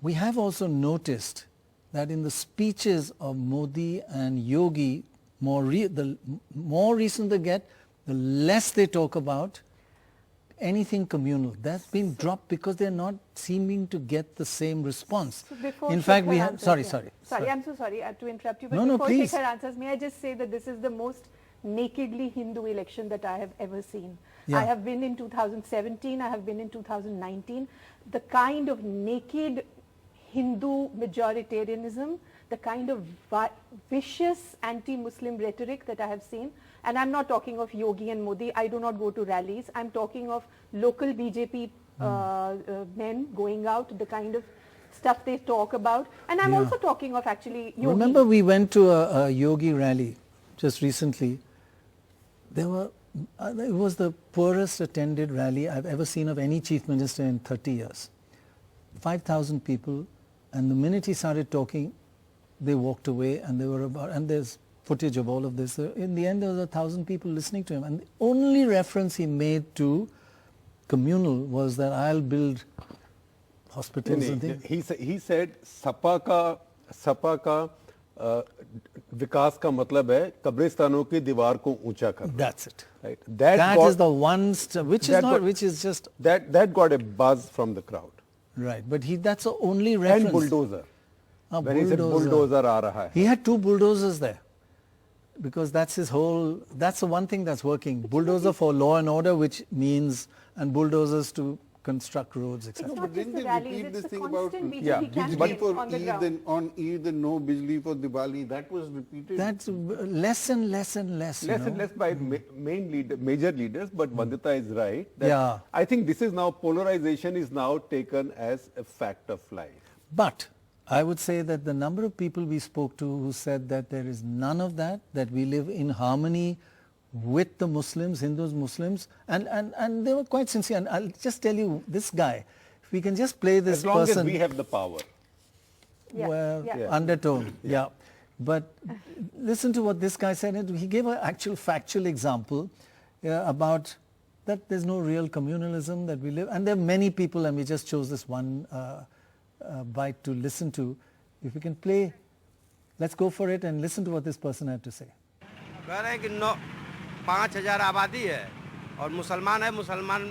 we have also noticed that in the speeches of Modi and Yogi, the more recent they get, the less they talk about anything communal. That's been dropped because they're not seeming to get the same response. So in fact, we Shekhar have... answers, Sorry. I'm so sorry to interrupt you, but No, before please. Shekhar answers, may I just say that this is the most nakedly Hindu election that I have ever seen. Yeah. I have been in 2017, I have been in 2019. The kind of naked Hindu majoritarianism, the kind of vicious anti-Muslim rhetoric that I have seen, and I'm not talking of Yogi and Modi, I do not go to rallies, I'm talking of local BJP men going out, the kind of stuff they talk about, and I'm also talking of actually Yogi. Remember we went to a Yogi rally just recently. There were, it was the poorest attended rally I've ever seen of any chief minister in 30 years. 5,000 people, and the minute he started talking, they walked away, and they were about, and there's footage of all of this. In the end, there was 1,000 people listening to him, and the only reference he made to communal was that I'll build hospitals and things. He said Sapa का विकास का मतलब है कब्रिस्तानों की दीवार को ऊंचा करना. That's it. Right. That is the one, which is just that got a buzz from the crowd. Right, but that's the only reference. And bulldozer. When he said bulldozer aa raha hai. He had two bulldozers there, because that's his whole. That's the one thing that's working. Bulldozer for law and order, which means, and bulldozers to construct roads, etc. But didn't they repeat this thing about Bijli for on the Eid ground. and on Eid and no Bijli for Diwali? That was repeated. That's less and less and less. Less and less by major leaders, but Vandita is right. That Yeah. I think this is now, polarization is now taken as a fact of life. But I would say that the number of people we spoke to who said that there is none of that, that we live in harmony with the Muslims, Hindus, Muslims, and they were quite sincere. And I'll just tell you, this guy, if we can just play this As long person. as we have the power. well, undertone, yeah. But listen to what this guy said. He gave an actual factual example about that there's no real communalism that we live. And there are many people, and we just chose this one bite to listen to. If we can play, let's go for it and listen to what this person had to say. कह रहे हैं कि 5,000 आबादी है और मुसलमान है, मुसलमान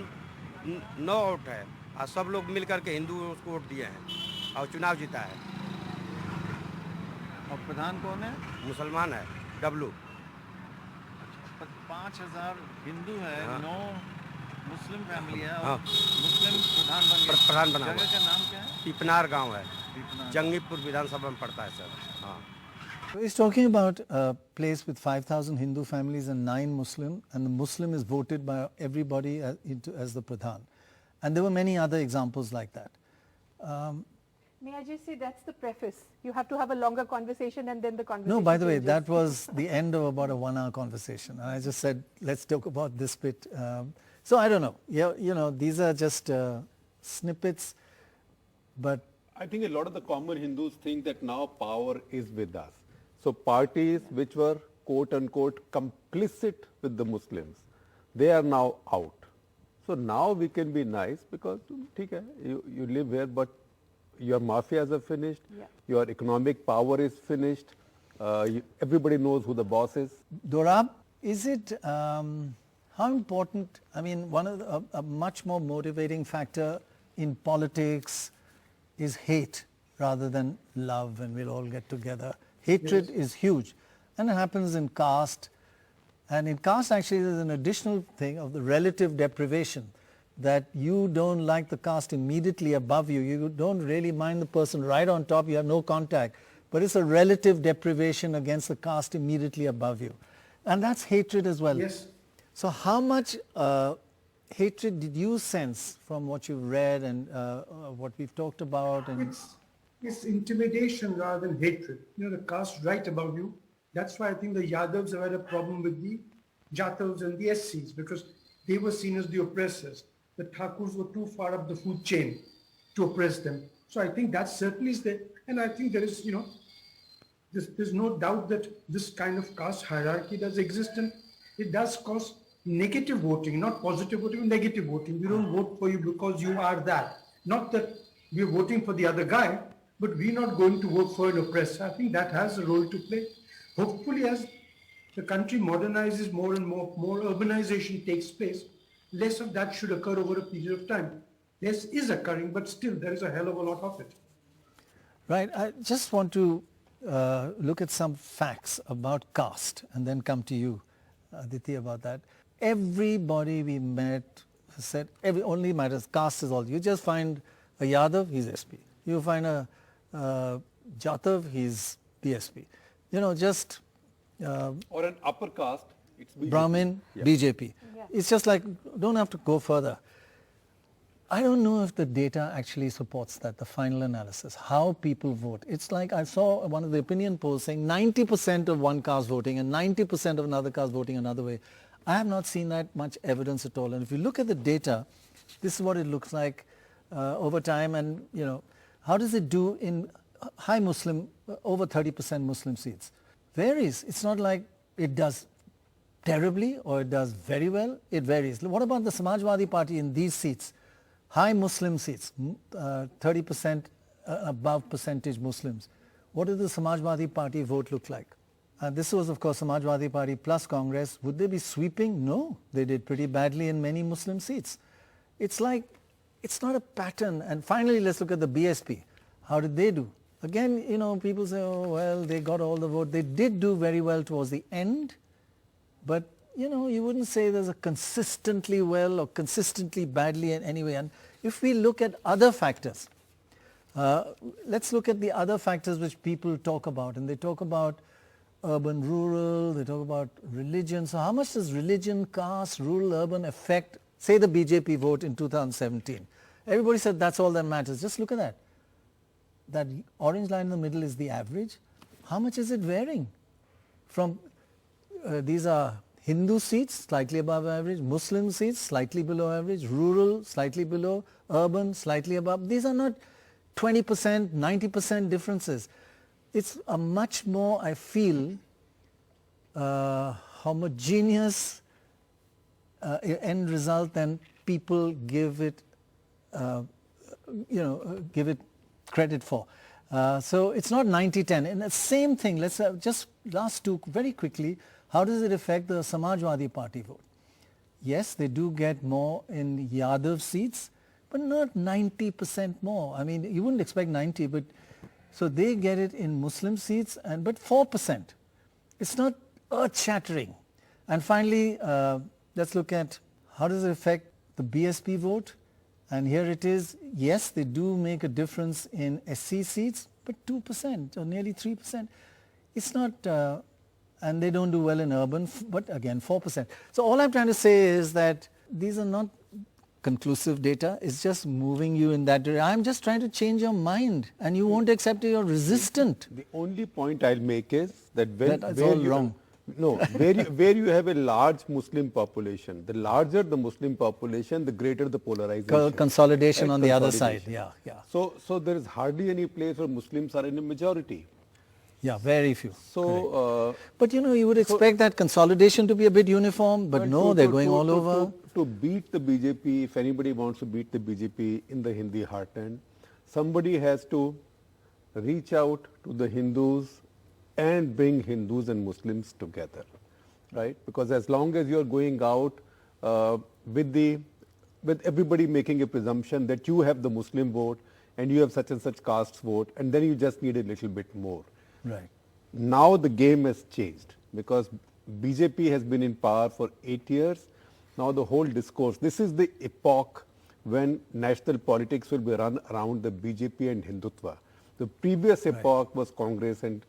9 वोट है और सब लोग मिल करके हिंदू उसको वोट दिए हैं और चुनाव जीता है। और प्रधान कौन है? मुसलमान है, डब्लू। 5,000 हिंदू है, 9 मुस्लिम फैमिली है और हाँ। मुस्लिम प्रधान बना जगह का नाम क्या है? पीपनार गांव है, जंगीपुर विधानसभा में पड़ता है सर। हाँ। So he's talking about a place with 5,000 Hindu families and 9 Muslim, and the Muslim is voted by everybody as the Pradhan. And there were many other examples like that. May I just say that's the preface. You have to have a longer conversation and then the conversation No, by the way, changes. that was the end of about a 1-hour conversation. And I just said, let's talk about this bit. So I don't know. You know, these are just snippets, but I think a lot of the common Hindus think that now power is with us. So parties which were quote unquote complicit with the Muslims, they are now out. So now we can be nice because you live here, but your mafias are finished, your economic power is finished, everybody knows who the boss is. Dorab, is it, how important, I mean, one of a much more motivating factor in politics is hate rather than love, and we'll all get together. Hatred is huge, and it happens in caste. And in caste actually there's an additional thing of the relative deprivation, that you don't like the caste immediately above you. You don't really mind the person right on top, you have no contact. But it's a relative deprivation against the caste immediately above you. And that's hatred as well. Yes. So how much hatred did you sense from what you've read and what we've talked about? And It's intimidation rather than hatred. You know, the caste right above you. That's why I think the Yadavs have had a problem with the Jatavs and the SCs, because they were seen as the oppressors. The Thakurs were too far up the food chain to oppress them. So I think that certainly is there. And I think there is, you know, there's no doubt that this kind of caste hierarchy does exist, and it does cause negative voting, not positive voting, negative voting. We don't vote for you because you are that. Not that we're voting for the other guy, but we're not going to vote for an oppressor. I think that has a role to play. Hopefully, as the country modernizes more and more urbanization takes place, less of that should occur over a period of time. Less is occurring, but still there is a hell of a lot of it. Right. I just want to look at some facts about caste and then come to you, Aditi, about that. Everybody we met said only matters, caste is all. You just find a Yadav, he's SP. You find a Jatav, he's BSP. You know, just or an upper caste, it's BJP. Brahmin, BJP. Yeah. It's just like, don't have to go further. I don't know if the data actually supports that, the final analysis, how people vote. It's like I saw one of the opinion polls saying 90% of one caste voting and 90% of another caste voting another way. I have not seen that much evidence at all. And if you look at the data, this is what it looks like over time. And, you know, how does it do in high Muslim, over 30% Muslim seats? Varies. It's not like it does terribly or it does very well. It varies. What about the Samajwadi Party in these seats? High Muslim seats, 30% above percentage Muslims. What does the Samajwadi Party vote look like? This was, of course, Samajwadi Party plus Congress. Would they be sweeping? No. They did pretty badly in many Muslim seats. It's like, it's not a pattern. And finally, let's look at the BSP. How did they do? Again, you know, people say, oh, well, they got all the vote. They did do very well towards the end, but you know, you wouldn't say there's a consistently well or consistently badly in any way. And if we look at other factors, let's look at the other factors which people talk about. And they talk about urban, rural, they talk about religion. So how much does religion, caste, rural, urban affect, say, the BJP vote in 2017? Everybody said that's all that matters. Just look at that. That orange line in the middle is the average. How much is it varying? From these are Hindu seats, slightly above average, Muslim seats, slightly below average, rural, slightly below, urban, slightly above. These are not 20%, 90% differences. It's a much more, I feel, homogeneous end result than people give it, give it credit for. So it's not 90-10. And the same thing, let's just last two very quickly. How does it affect the Samajwadi Party vote? Yes, they do get more in Yadav seats, but not 90% more. I mean, you wouldn't expect 90, but so they get it in Muslim seats, but 4%. It's not earth-shattering. And finally, let's look at how does it affect the BSP vote. And here it is, yes, they do make a difference in SC seats, but 2% or nearly 3%. It's not, and they don't do well in urban, but again, 4%. So all I'm trying to say is that these are not conclusive data. It's just moving you in that direction. I'm just trying to change your mind, and you won't accept it. You're resistant. The only point I'll make is that when that is all wrong. No, where you have a large Muslim population, the larger the Muslim population, the greater the polarization. Consolidation on the other side, yeah. So there is hardly any place where Muslims are in a majority. Yeah, very few. So, but you would expect that consolidation to be a bit uniform, but no, they're going all over. To beat the BJP, if anybody wants to beat the BJP in the Hindi heartland, somebody has to reach out to the Hindus and bring Hindus and Muslims together, right? Because as long as you're going out with everybody making a presumption that you have the Muslim vote and you have such and such caste vote, and then you just need a little bit more. Right. Now the game has changed because BJP has been in power for 8 years. Now the whole discourse, this is the epoch when national politics will be run around the BJP and Hindutva. The previous epoch was Congress and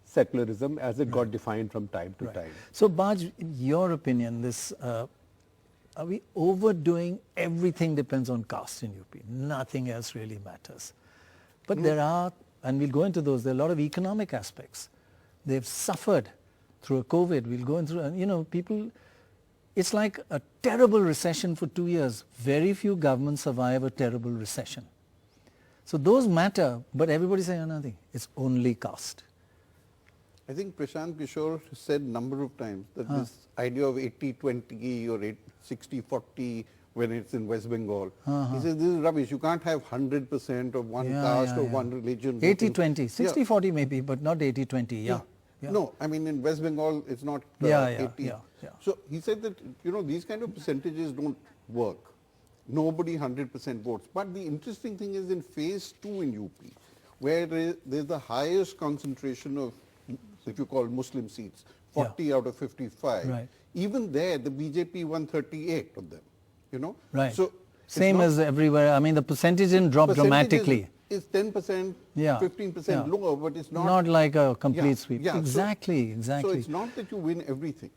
secularism as it got defined from time to time. So Baj, in your opinion, this are we overdoing everything depends on caste in UP? Nothing else really matters. But there are, and we'll go into those, there are a lot of economic aspects. They've suffered through a COVID. We'll go into, and people, it's like a terrible recession for 2 years. Very few governments survive a terrible recession. So those matter, but everybody's saying nothing. It's only caste. I think Prashant Kishore said a number of times that this idea of 80-20 or 60-40 when it's in West Bengal, he says this is rubbish. You can't have 100% of one caste or one religion. 80-20, 60-40 maybe, but not 80-20, yeah. No, I mean in West Bengal it's not 80. So he said that, these kind of percentages don't work. Nobody 100% votes. But the interesting thing is in phase 2 in UP, where there's the highest concentration of, if you call Muslim seats, 40 out of 55. Right. Even there, the BJP won 38 of them, Right. So same as everywhere. I mean, the percentage didn't drop dramatically. It's 10%, 15% lower, but it's not like a complete sweep. Yeah. Exactly. So it's not that you win everything.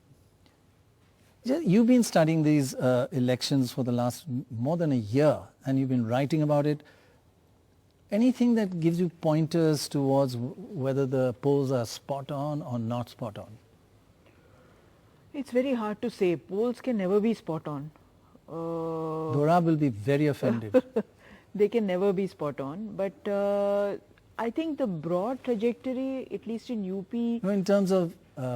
You've been studying these elections for the last more than a year, and you've been writing about it. Anything that gives you pointers towards whether the polls are spot on or not spot on? It's very hard to say. Polls can never be spot on. Dora will be very offended. They can never be spot on. But I think the broad trajectory, at least in UP... in terms of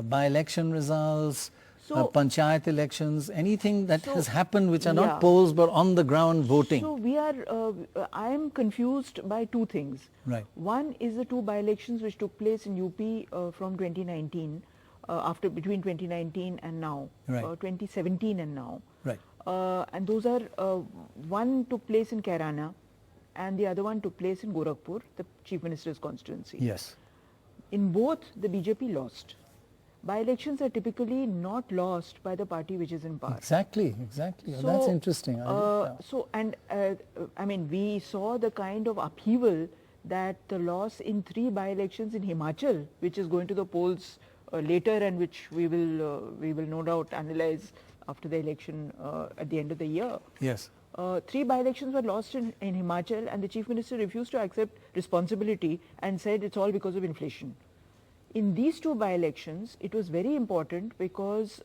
by-election results, Panchayat elections, anything that has happened which are not polls but on the ground voting. So we are, I am confused by two things. Right. One is the two by-elections which took place in UP from 2019, between 2019 and now, 2017 and now. Right. And those are, one took place in Kairana and the other one took place in Gorakhpur, the Chief Minister's constituency. Yes. In both, the BJP lost. By-elections are typically not lost by the party which is in power. Exactly. So, that's interesting. I mean, we saw the kind of upheaval that the loss in 3 by-elections in Himachal, which is going to the polls later and which we will no doubt analyze after the election at the end of the year. Yes. 3 by-elections were lost in Himachal, and the Chief Minister refused to accept responsibility and said it's all because of inflation. In these 2 by-elections, it was very important because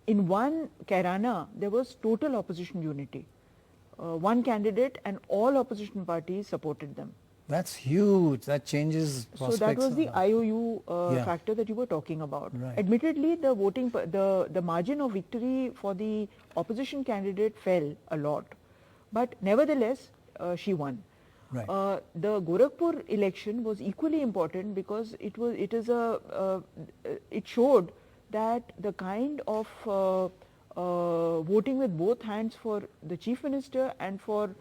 in one, Kairana, there was total opposition unity. one candidate and all opposition parties supported them. That's huge. That changes prospects. So that was the IOU factor that you were talking about. Right. Admittedly, the voting, the margin of victory for the opposition candidate fell a lot, but nevertheless, she won. Right. The Gorakhpur election was equally important because it showed that the kind of voting with both hands for the Chief Minister and for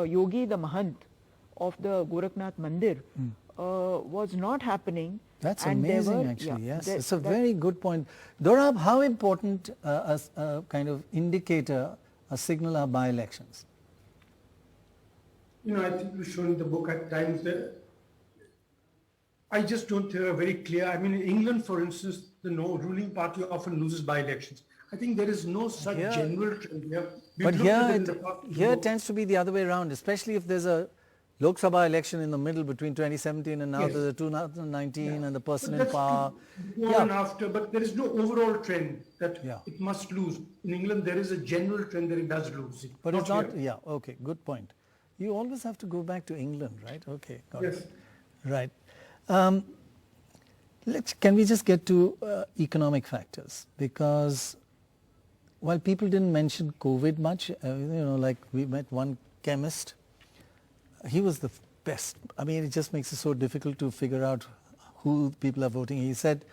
Yogi the Mahant of the Gorakhnath Mandir was not happening. That's amazing actually, yes. It's a very good point. Dorab, how important a kind of indicator, a signal are by-elections? You know, I think we've shown in the book at times that I just don't think are very clear. I mean, in England, for instance, the ruling party often loses by-elections. I think there is no such general trend here. But here it tends to be the other way around, especially if there's a Lok Sabha election in the middle between 2017 and now there's a 2019 and the person in power. Before and after, but there is no overall trend that it must lose. In England, there is a general trend that it does lose. But it's not, okay, good point. You always have to go back to England, right? Okay, got it. Right. Can we just get to economic factors? Because while people didn't mention COVID much, like we met one chemist, he was the best. I mean, it just makes it so difficult to figure out who people are voting. He said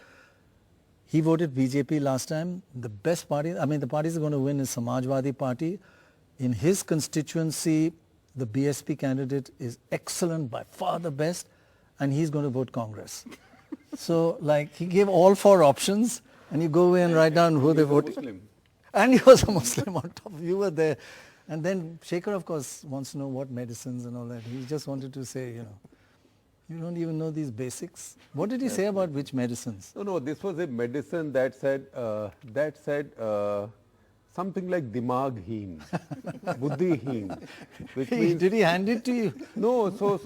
he voted BJP last time. The best party, I mean, the parties are going to win is Samajwadi Party. In his constituency, the BSP candidate is excellent, by far the best, and he's going to vote Congress. So, like, he gave all 4 options, and you go away and write down who they voted. And he was a Muslim on top. You were there. And then Shekhar, of course, wants to know what medicines and all that. He just wanted to say, you don't even know these basics. What did he say about which medicines? No, this was a medicine that said something like dimag-heen, buddhi-heen. Did he hand it to you? No, so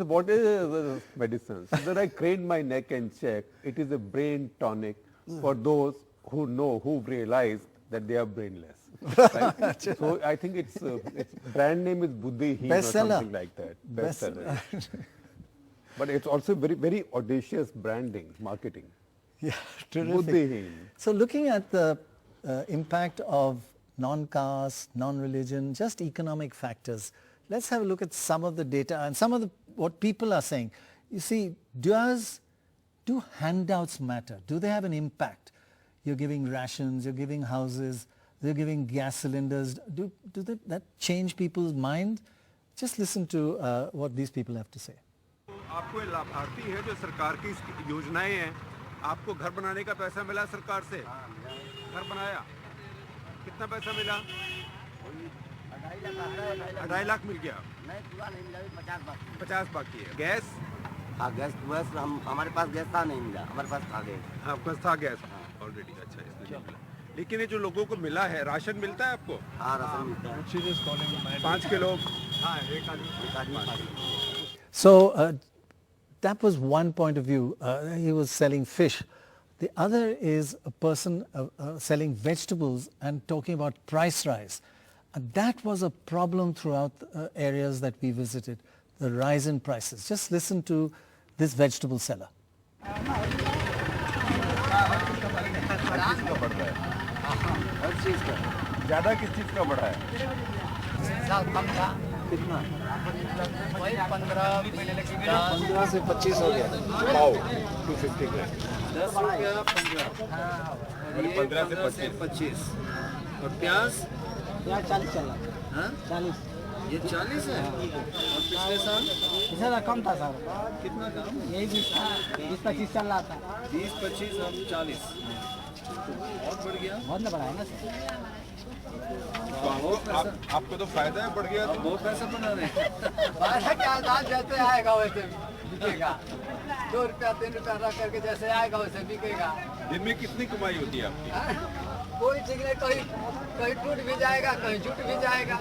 what is the medicine? So then I craned my neck and checked. It is a brain tonic for those who realize that they are brainless. Right? So I think its brand name is Buddhi-heen or something like that. Bestseller. But it's also very, very audacious branding, marketing. Yeah, terrific. Buddhi-heen. So looking at the impact of non-caste, non-religion, just economic factors, let's have a look at some of the data and some of what people are saying. You see, do handouts matter? Do they have an impact? You're giving rations, you're giving houses, you're giving gas cylinders. Do that change people's mind? Just listen to what these people have to say. आपको लाभार्थी है जो सरकार की योजनाएं हैं, आपको घर बनाने का पैसा मिला सरकार से, घर बनाया, कितना पैसा मिला? 2.5 लाख मिल गया, नहीं पूरा नहीं मिला, 50 बाकी है। गैस? हाँ, गैस हमारे पास गैस था, नहीं मिला, हमारे पास था गैस। हाँ, आपके पास था गैस ऑलरेडी, अच्छा इसलिए मिला। लेकिन ये जो लोगों को मिला है, राशन मिलता है आपको? हाँ, राशन मिलता है। 5 किलो। हाँ, एक आदमी। So that was one point of view. He was selling fish. The other is a person selling vegetables and talking about price rise. And that was a problem throughout areas that we visited, the rise in prices. Just listen to this vegetable seller. ज़्यादा किस चीज़ का बढ़ा है? कितना? 15 से 25 हो गया। पाव 250 ग्राम। 10 रुपया 15। 15 से 25। और प्याज? प्याज 40 चल रहा। हाँ? 40। ये 40 है? और पिछले साल? पिछले साल कम था सर। कितना कम? यही 20-25 चल रहा था। 20-25 और 40। बहुत बढ़ गया। बहुत न बढ़ा है ना सर। आपको तो फायदा है, बढ़ गया तो बहुत पैसा बना रहे हैं। फायदा क्या, दाल जैसे आएगा वैसे बिकेगा। 2 रुपया 3 रुपया रख करके जैसे आएगा वैसे बिकेगा। दिन में कितनी कमाई होती है आपकी? कोई ठीक नहीं, कहीं टूट भी जाएगा, कहीं जुट भी जाएगा।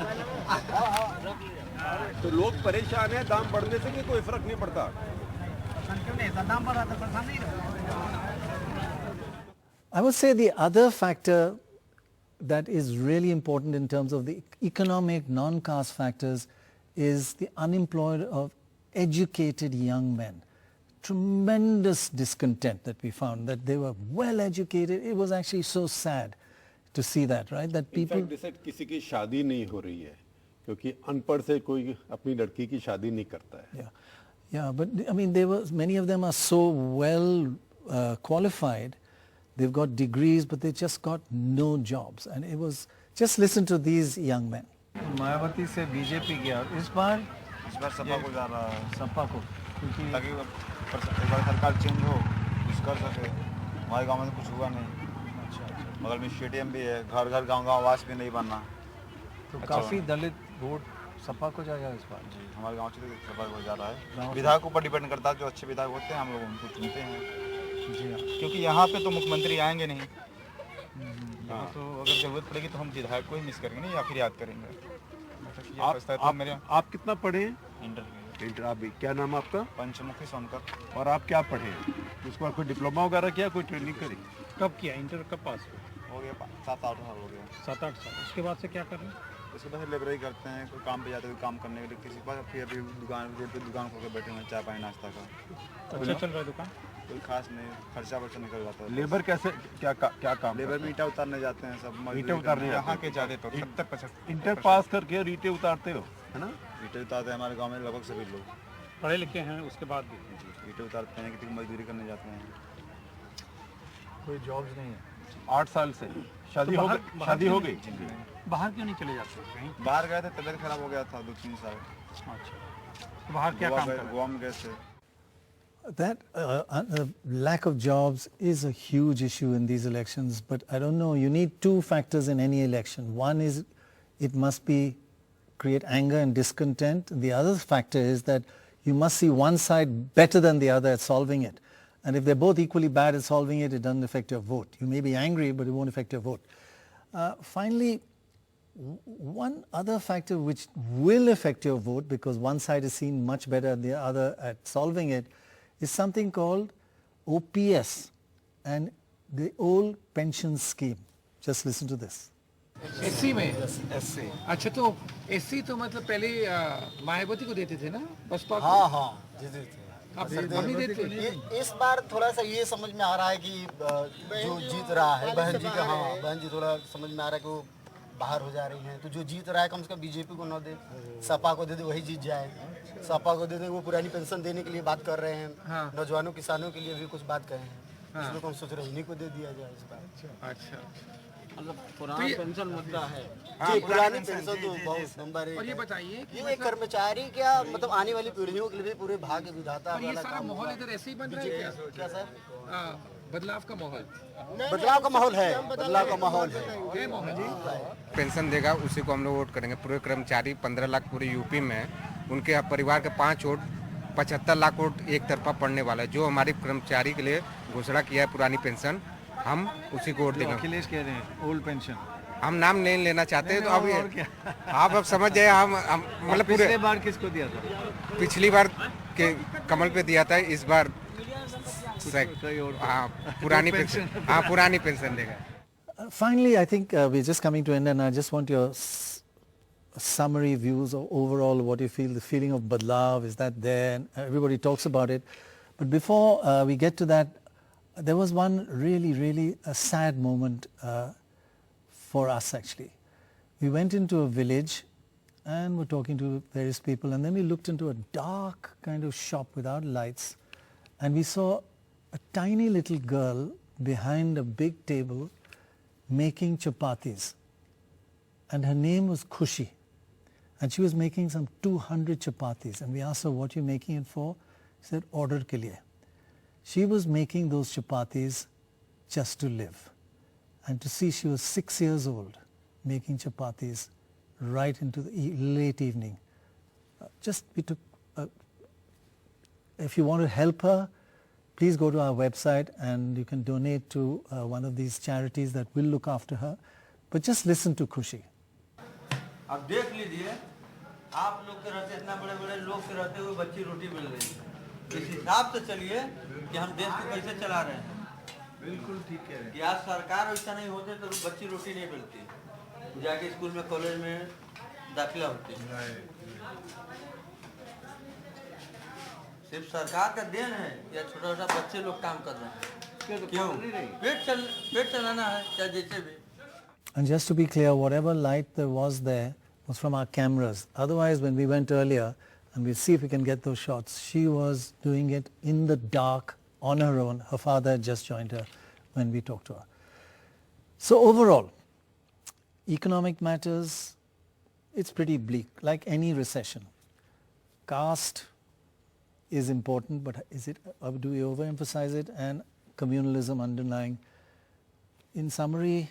तो लोग परेशान हैं दाम बढ़ने से कि कोई फर्क नहीं पड़ता? दाम बढ़ा तो परेशान नहीं। I would say the other factor that is really important in terms of the economic non-caste factors is the unemployed of educated young men. Tremendous discontent that we found, that they were well educated. It was actually so sad to see that, right? That people... In fact, किसी की शादी नहीं हो रही है क्योंकि अनपढ़ से कोई अपनी लड़की की शादी नहीं करता है. Yeah, but I mean, many of them are so well qualified. They've got degrees, but they just got no jobs. And it was, just listen to these young men. Mayawati से बीजेपी गया इस बार सपा को जा रहा है. सपा को, क्योंकि ताकि एक बार सरकार चेंज हो, कुछ कर सके. हमारे गांव में तो कुछ हुआ नहीं. बगल में स्टेडियम भी है, घर घर गांव गांव आवास भी नहीं बनना. तो काफी दलित वोट सपा को जाएगा इस बार. जी, हमारे गांव से सपा को जा रहा है. विधायकों पर डिपेंड करता है, जो अच्छे विधायक होते हैं हम लोग उनको चुनते हैं. जी हाँ, क्योंकि यहाँ पे तो मुख्यमंत्री आएंगे नहीं. तो अगर जरूरत पड़ेगी तो हम विधायक को ही मिस करेंगे या फिर याद करेंगे. आप कितना पढ़े हैं? इंटर. आप भी, क्या नाम आपका? पंचमुखी सोनकर. और आप क्या पढ़े हैं? उसके बाद कोई डिप्लोमा वगैरह किया, कोई ट्रेनिंग करी? कब किया? इंटर कब पास हो गया? 7-8 साल हो गया. 7-8 साल. उसके बाद से क्या कर रहे हैं? उसके बाद लेबरई करते हैं, कोई काम पे जाते हैं, काम करने के लिए किसी के पास. फिर अभी दुकान, रोड पे दुकान खोल के बैठे हैं, चाय पानी नाश्ता का. अच्छा चल रहा है दुकान? कोई खास नहीं, खर्चा वर्चा निकल जाता है. लेबर कैसे, क्या काम? लेबर में ईंटा उतारने जाते हैं सब. ईंटे उतारने यहाँ के ज्यादा तो 70-75. इंटर पास करके ईंटे उतारते हो, है ना? ईंटे उतारते हैं हमारे गाँव में लगभग सभी लोग. पढ़े लिखे हैं उसके बाद भी ईंटे उतारते हैं, किसी मजदूरी करने जाते हैं. कोई जॉब्स नहीं है. 8 साल से शादी हो गई? शादी हो गई. बाहर क्यों नहीं चले जाते कहीं? बाहर गए थे, तबीयत खराब हो गया था 2-3 साल. अच्छा, बाहर क्या काम कर? गोवा में गए थे. That lack of jobs is a huge issue in these elections, but I don't know, you need two factors in any election. One is it must create anger and discontent. The other factor is that you must see one side better than the other at solving it. And if they're both equally bad at solving it, it doesn't affect your vote. You may be angry, but it won't affect your vote. Finally, one other factor which will affect your vote, because one side is seen much better than the other at solving it, is something called OPS and the old pension scheme. Just listen to this. SC में? SC. अच्छा, तो SC तो मतलब पहले मायावती को देते थे ना, बसपा को? हाँ देते थे. अब नहीं देते. इस बार थोड़ा सा ये समझ में आ रहा है कि जो जीत रहा है बहन जी का, हाँ बहन जी थोड़ा समझ में आ रहा है कि वो बाहर हो जा रही हैं, तो जो जीत रहा है कम से कम बीजेपी को न दे, सपा को दे दे, वही जीत जाए. सपा को दे दे, वो पुरानी पेंशन देने के लिए बात कर रहे हैं. हाँ. नौजवानों किसानों के लिए भी कुछ बात कहे हैं. हाँ. इसलिए तो हम सोच रहे हैं इन्हीं को दे दिया जाए इस बार. अच्छा, मतलब पुराना पेंशन मुद्दा है. जी, पुरानी पेंशन तो बहुत नंबर है. और ये बताइए कि ये कर्मचारी क्या मतलब आने वाली पीढ़ियों के लिए पूरे भाग्य विधाता वाला काम. माहौल इधर ऐसे ही बन रहा है क्या सर? बदलाव का माहौल. बदलाव का माहौल है. बदलाव का माहौल है. पेंशन देगा उसी को हम लोग वोट करेंगे. पूरे कर्मचारी 15 लाख पूरे यूपी में, उनके परिवार के 5 वोट, 75 लाख वोट एक तरफा पड़ने वाला है. जो हमारी कर्मचारी के लिए घोषणा किया है पुरानी पेंशन, हम उसी को वोट देंगे. अखिलेश कह रहे हैं ओल्ड पेंशन. हम नाम नहीं लेना चाहते, तो अब आप समझ जाए. हम मतलब पिछली बार किसको दिया था? पिछली बार के कमल पे दिया था, इस बार पुरानी पेंशन. हाँ, पुरानी पेंशन देगा. Finally, I think we're just coming to end, and I just want your summary views of overall what you feel, the feeling of badlav, is that there? And everybody talks about it. But before we get to that, there was one really a sad moment for us actually. We went into a village and were talking to various people, and then we looked into a dark kind of shop without lights, and we saw a tiny little girl behind a big table making chapatis, and her name was Khushi, and she was making some 200 chapatis, and we asked her, what are you making it for? She said, order ke liye. She was making those chapatis just to live, and to see she was 6 years old making chapatis right into the late evening. We took, if you want to help her, please go to our website and you can donate to one of these charities that will look after her. But just listen to Khushi. अब देख लीजिए, आप लोग के रहते इतना बड़े लोग के रहते हुए बच्ची रोटी मिल रही है. इस हिसाब से चलिए कि हम देश को कैसे चला रहे हैं. बिल्कुल ठीक कह रहे हैं कि आज सरकार वैसा नहीं होते तो बच्ची रोटी नहीं मिलती, जाके स्कूल में कॉलेज में दाखिला होती। सिर्फ सरकार का देन है या छोटा छोटा बच्चे लोग काम कर रहे हैं, क्यों? पेट चलाना है चाहे जैसे भी। And just to be clear, whatever light there was from our cameras. Otherwise, when we went earlier, and we'll see if we can get those shots, she was doing it in the dark on her own. Her father had just joined her when we talked to her. So overall, economic matters, it's pretty bleak, like any recession. Caste is important, but is it? Do we overemphasize it? And communalism underlying. In summary,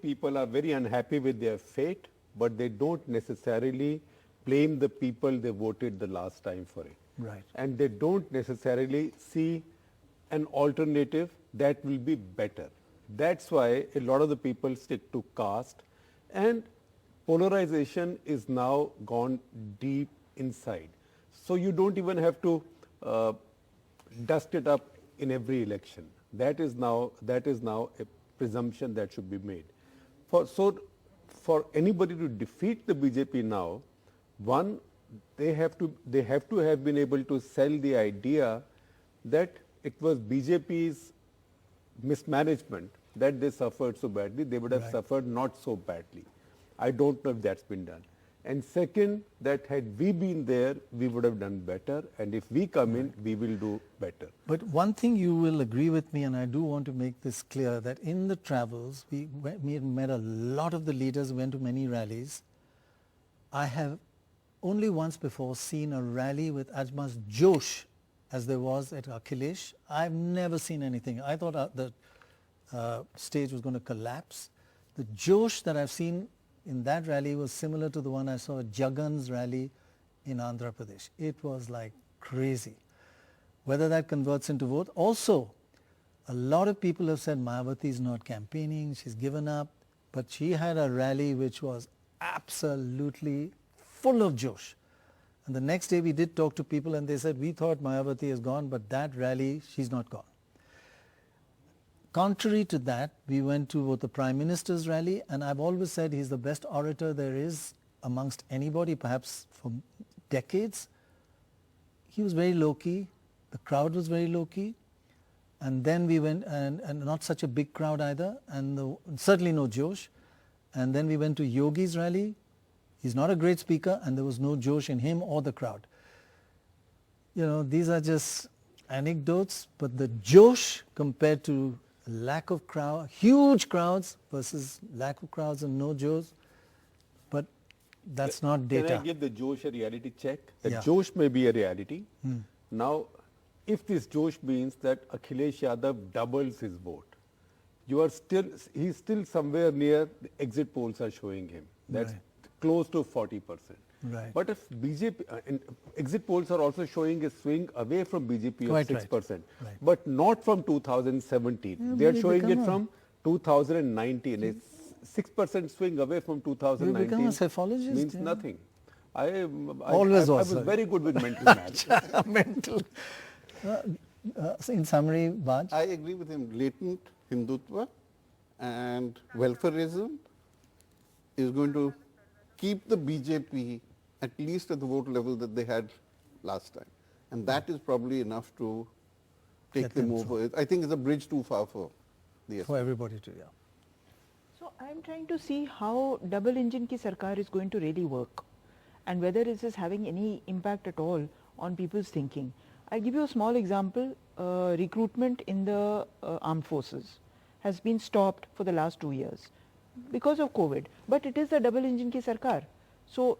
people are very unhappy with their fate, but they don't necessarily blame the people they voted the last time for it. Right. And they don't necessarily see an alternative that will be better. That's why a lot of the people stick to caste, and polarization is now gone deep inside. So you don't even have to dust it up in every election. That is now a presumption that should be made. For anybody to defeat the BJP now, one, they have to have been able to sell the idea that it was BJP's mismanagement that they suffered so badly. They would have suffered not so badly. I don't know if that's been done. And second, that had we been there, we would have done better. And if we come in, we will do better. But one thing you will agree with me, and I do want to make this clear, that in the travels, we met a lot of the leaders, went to many rallies. I have only once before seen a rally with as much josh as there was at Akhilesh. I've never seen anything. I thought the stage was going to collapse. The josh that I've seen in that rally was similar to the one I saw at Jagan's rally in Andhra Pradesh. It was like crazy. Whether that converts into vote. Also, a lot of people have said Mayawati is not campaigning, she's given up, but she had a rally which was absolutely full of josh. And the next day we did talk to people and they said, we thought Mayawati is gone, but that rally, she's not gone. Contrary to that, we went to the Prime Minister's rally, and I've always said he's the best orator there is amongst anybody, perhaps for decades. He was very low-key, the crowd was very low-key, and then we went, and not such a big crowd either, and certainly no josh. And then we went to Yogi's rally. He's not a great speaker, and there was no josh in him or the crowd. You know, these are just anecdotes, but the josh compared to lack of crowd, huge crowds versus lack of crowds and no josh, but that's not data. Can I give the josh a reality check? The josh may be a reality. Now, if this josh means that Akhilesh Yadav doubles his vote, he's still somewhere near the exit polls are showing him. That's close to 40%. Right. But if BJP, and exit polls are also showing a swing away from BJP Quite of 6%, right. but not from 2017. They are showing it from 2019. A 6% swing away from 2019 you become a psephologist, means nothing. I was very good with mental math. Mental. So in summary, Baj? I agree with him. Latent Hindutva and welfareism is going to keep the BJP at least at the vote level that they had last time. And that is probably enough to take them over. I think it's a bridge too far for the for everybody to, So I'm trying to see how double engine ki sarkar is going to really work and whether this is having any impact at all on people's thinking. I'll give you a small example. Recruitment in the armed forces has been stopped for the last 2 years because of COVID, but it is the double engine ki sarkar. So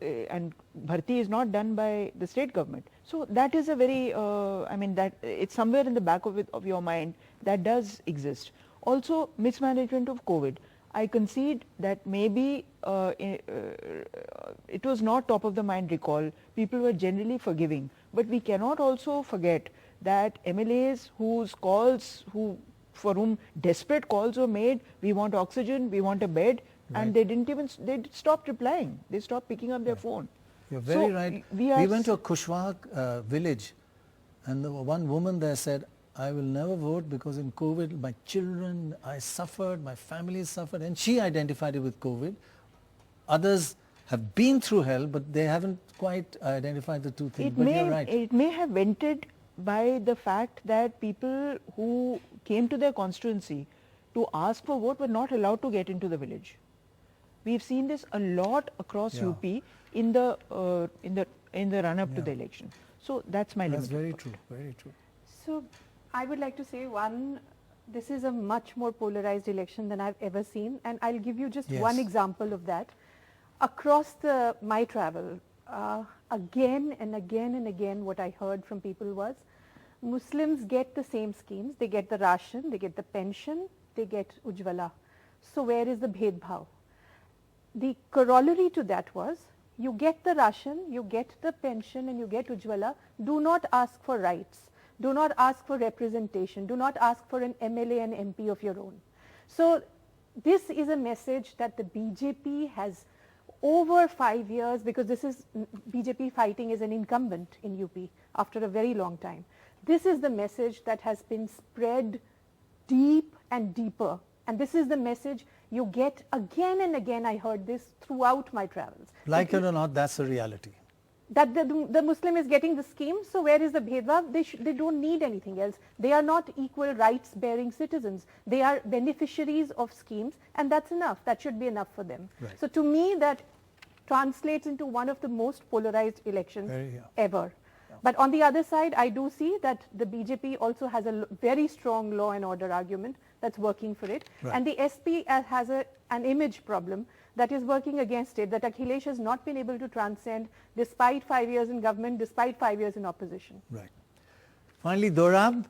and bharti is not done by the state government. So that is a very, that it's somewhere in the back of your mind that does exist. Also mismanagement of COVID. I concede that maybe it was not top of the mind recall. People were generally forgiving, but we cannot also forget that MLAs for whom desperate calls were made, we want oxygen, we want a bed, and they stopped replying. They stopped picking up their phone. You're very right. We went to a Kushwaha village, and the one woman there said, I will never vote because in COVID, my children, I suffered, my family suffered, and she identified it with COVID. Others have been through hell, but they haven't quite identified the two things. But you're right. It may have vented by the fact that people who came to their constituency to ask for vote were not allowed to get into the village. We've seen this a lot across UP in the run-up to the election. So that's my limit. That's very true, very true. So I would like to say, one, this is a much more polarized election than I've ever seen, and I'll give you just one example of that. Across my travel, again and again and again, what I heard from people was, Muslims get the same schemes. They get the ration, they get the pension, they get Ujjwala. So where is the bhedbhav? The corollary to that was, you get the ration, you get the pension, and you get Ujjwala. Do not ask for rights. Do not ask for representation. Do not ask for an MLA and MP of your own. So this is a message that the BJP has over 5 years, because this is BJP fighting as an incumbent in UP after a very long time. This is the message that has been spread deep and deeper. And this is the message you get again and again. I heard this throughout my travels. Like it or not, that's the reality. That the Muslim is getting the scheme, so where is the bhedbhav? They don't need anything else. They are not equal rights-bearing citizens. They are beneficiaries of schemes, and that's enough. That should be enough for them. Right. So to me, that translates into one of the most polarized elections ever. But on the other side, I do see that the BJP also has a very strong law and order argument that's working for it. Right. And the SP has an image problem that is working against it, that Akhilesh has not been able to transcend despite 5 years in government, despite 5 years in opposition. Right. Finally, Dorab,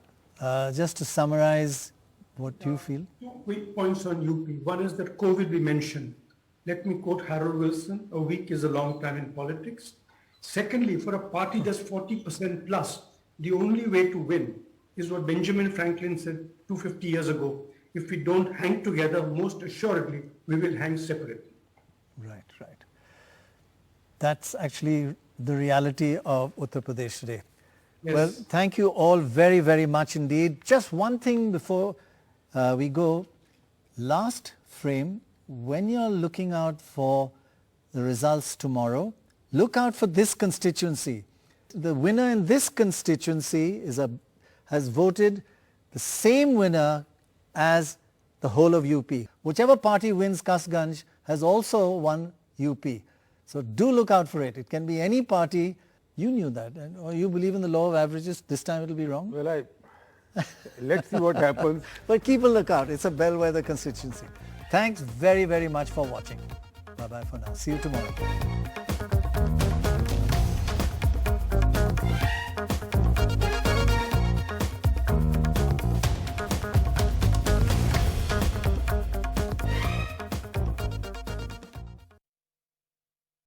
just to summarize what you feel. 2 quick points on UP. One is that COVID we mentioned. Let me quote Harold Wilson, a week is a long time in politics. Secondly, for a party that's 40% plus, the only way to win is what Benjamin Franklin said 250 years ago. If we don't hang together, most assuredly, we will hang separately. Right, right. That's actually the reality of Uttar Pradesh today. Yes. Well, thank you all very, very much indeed. Just one thing before we go. Last frame, when you're looking out for the results tomorrow, look out for this constituency. The winner in this constituency has voted the same winner as the whole of UP. Whichever party wins Kasganj has also won UP. So do look out for it. It can be any party. You knew that. Or you believe in the law of averages. This time it will be wrong. Well, let's see what happens. But keep a lookout. It's a bellwether constituency. Thanks very, very much for watching. Bye-bye for now. See you tomorrow.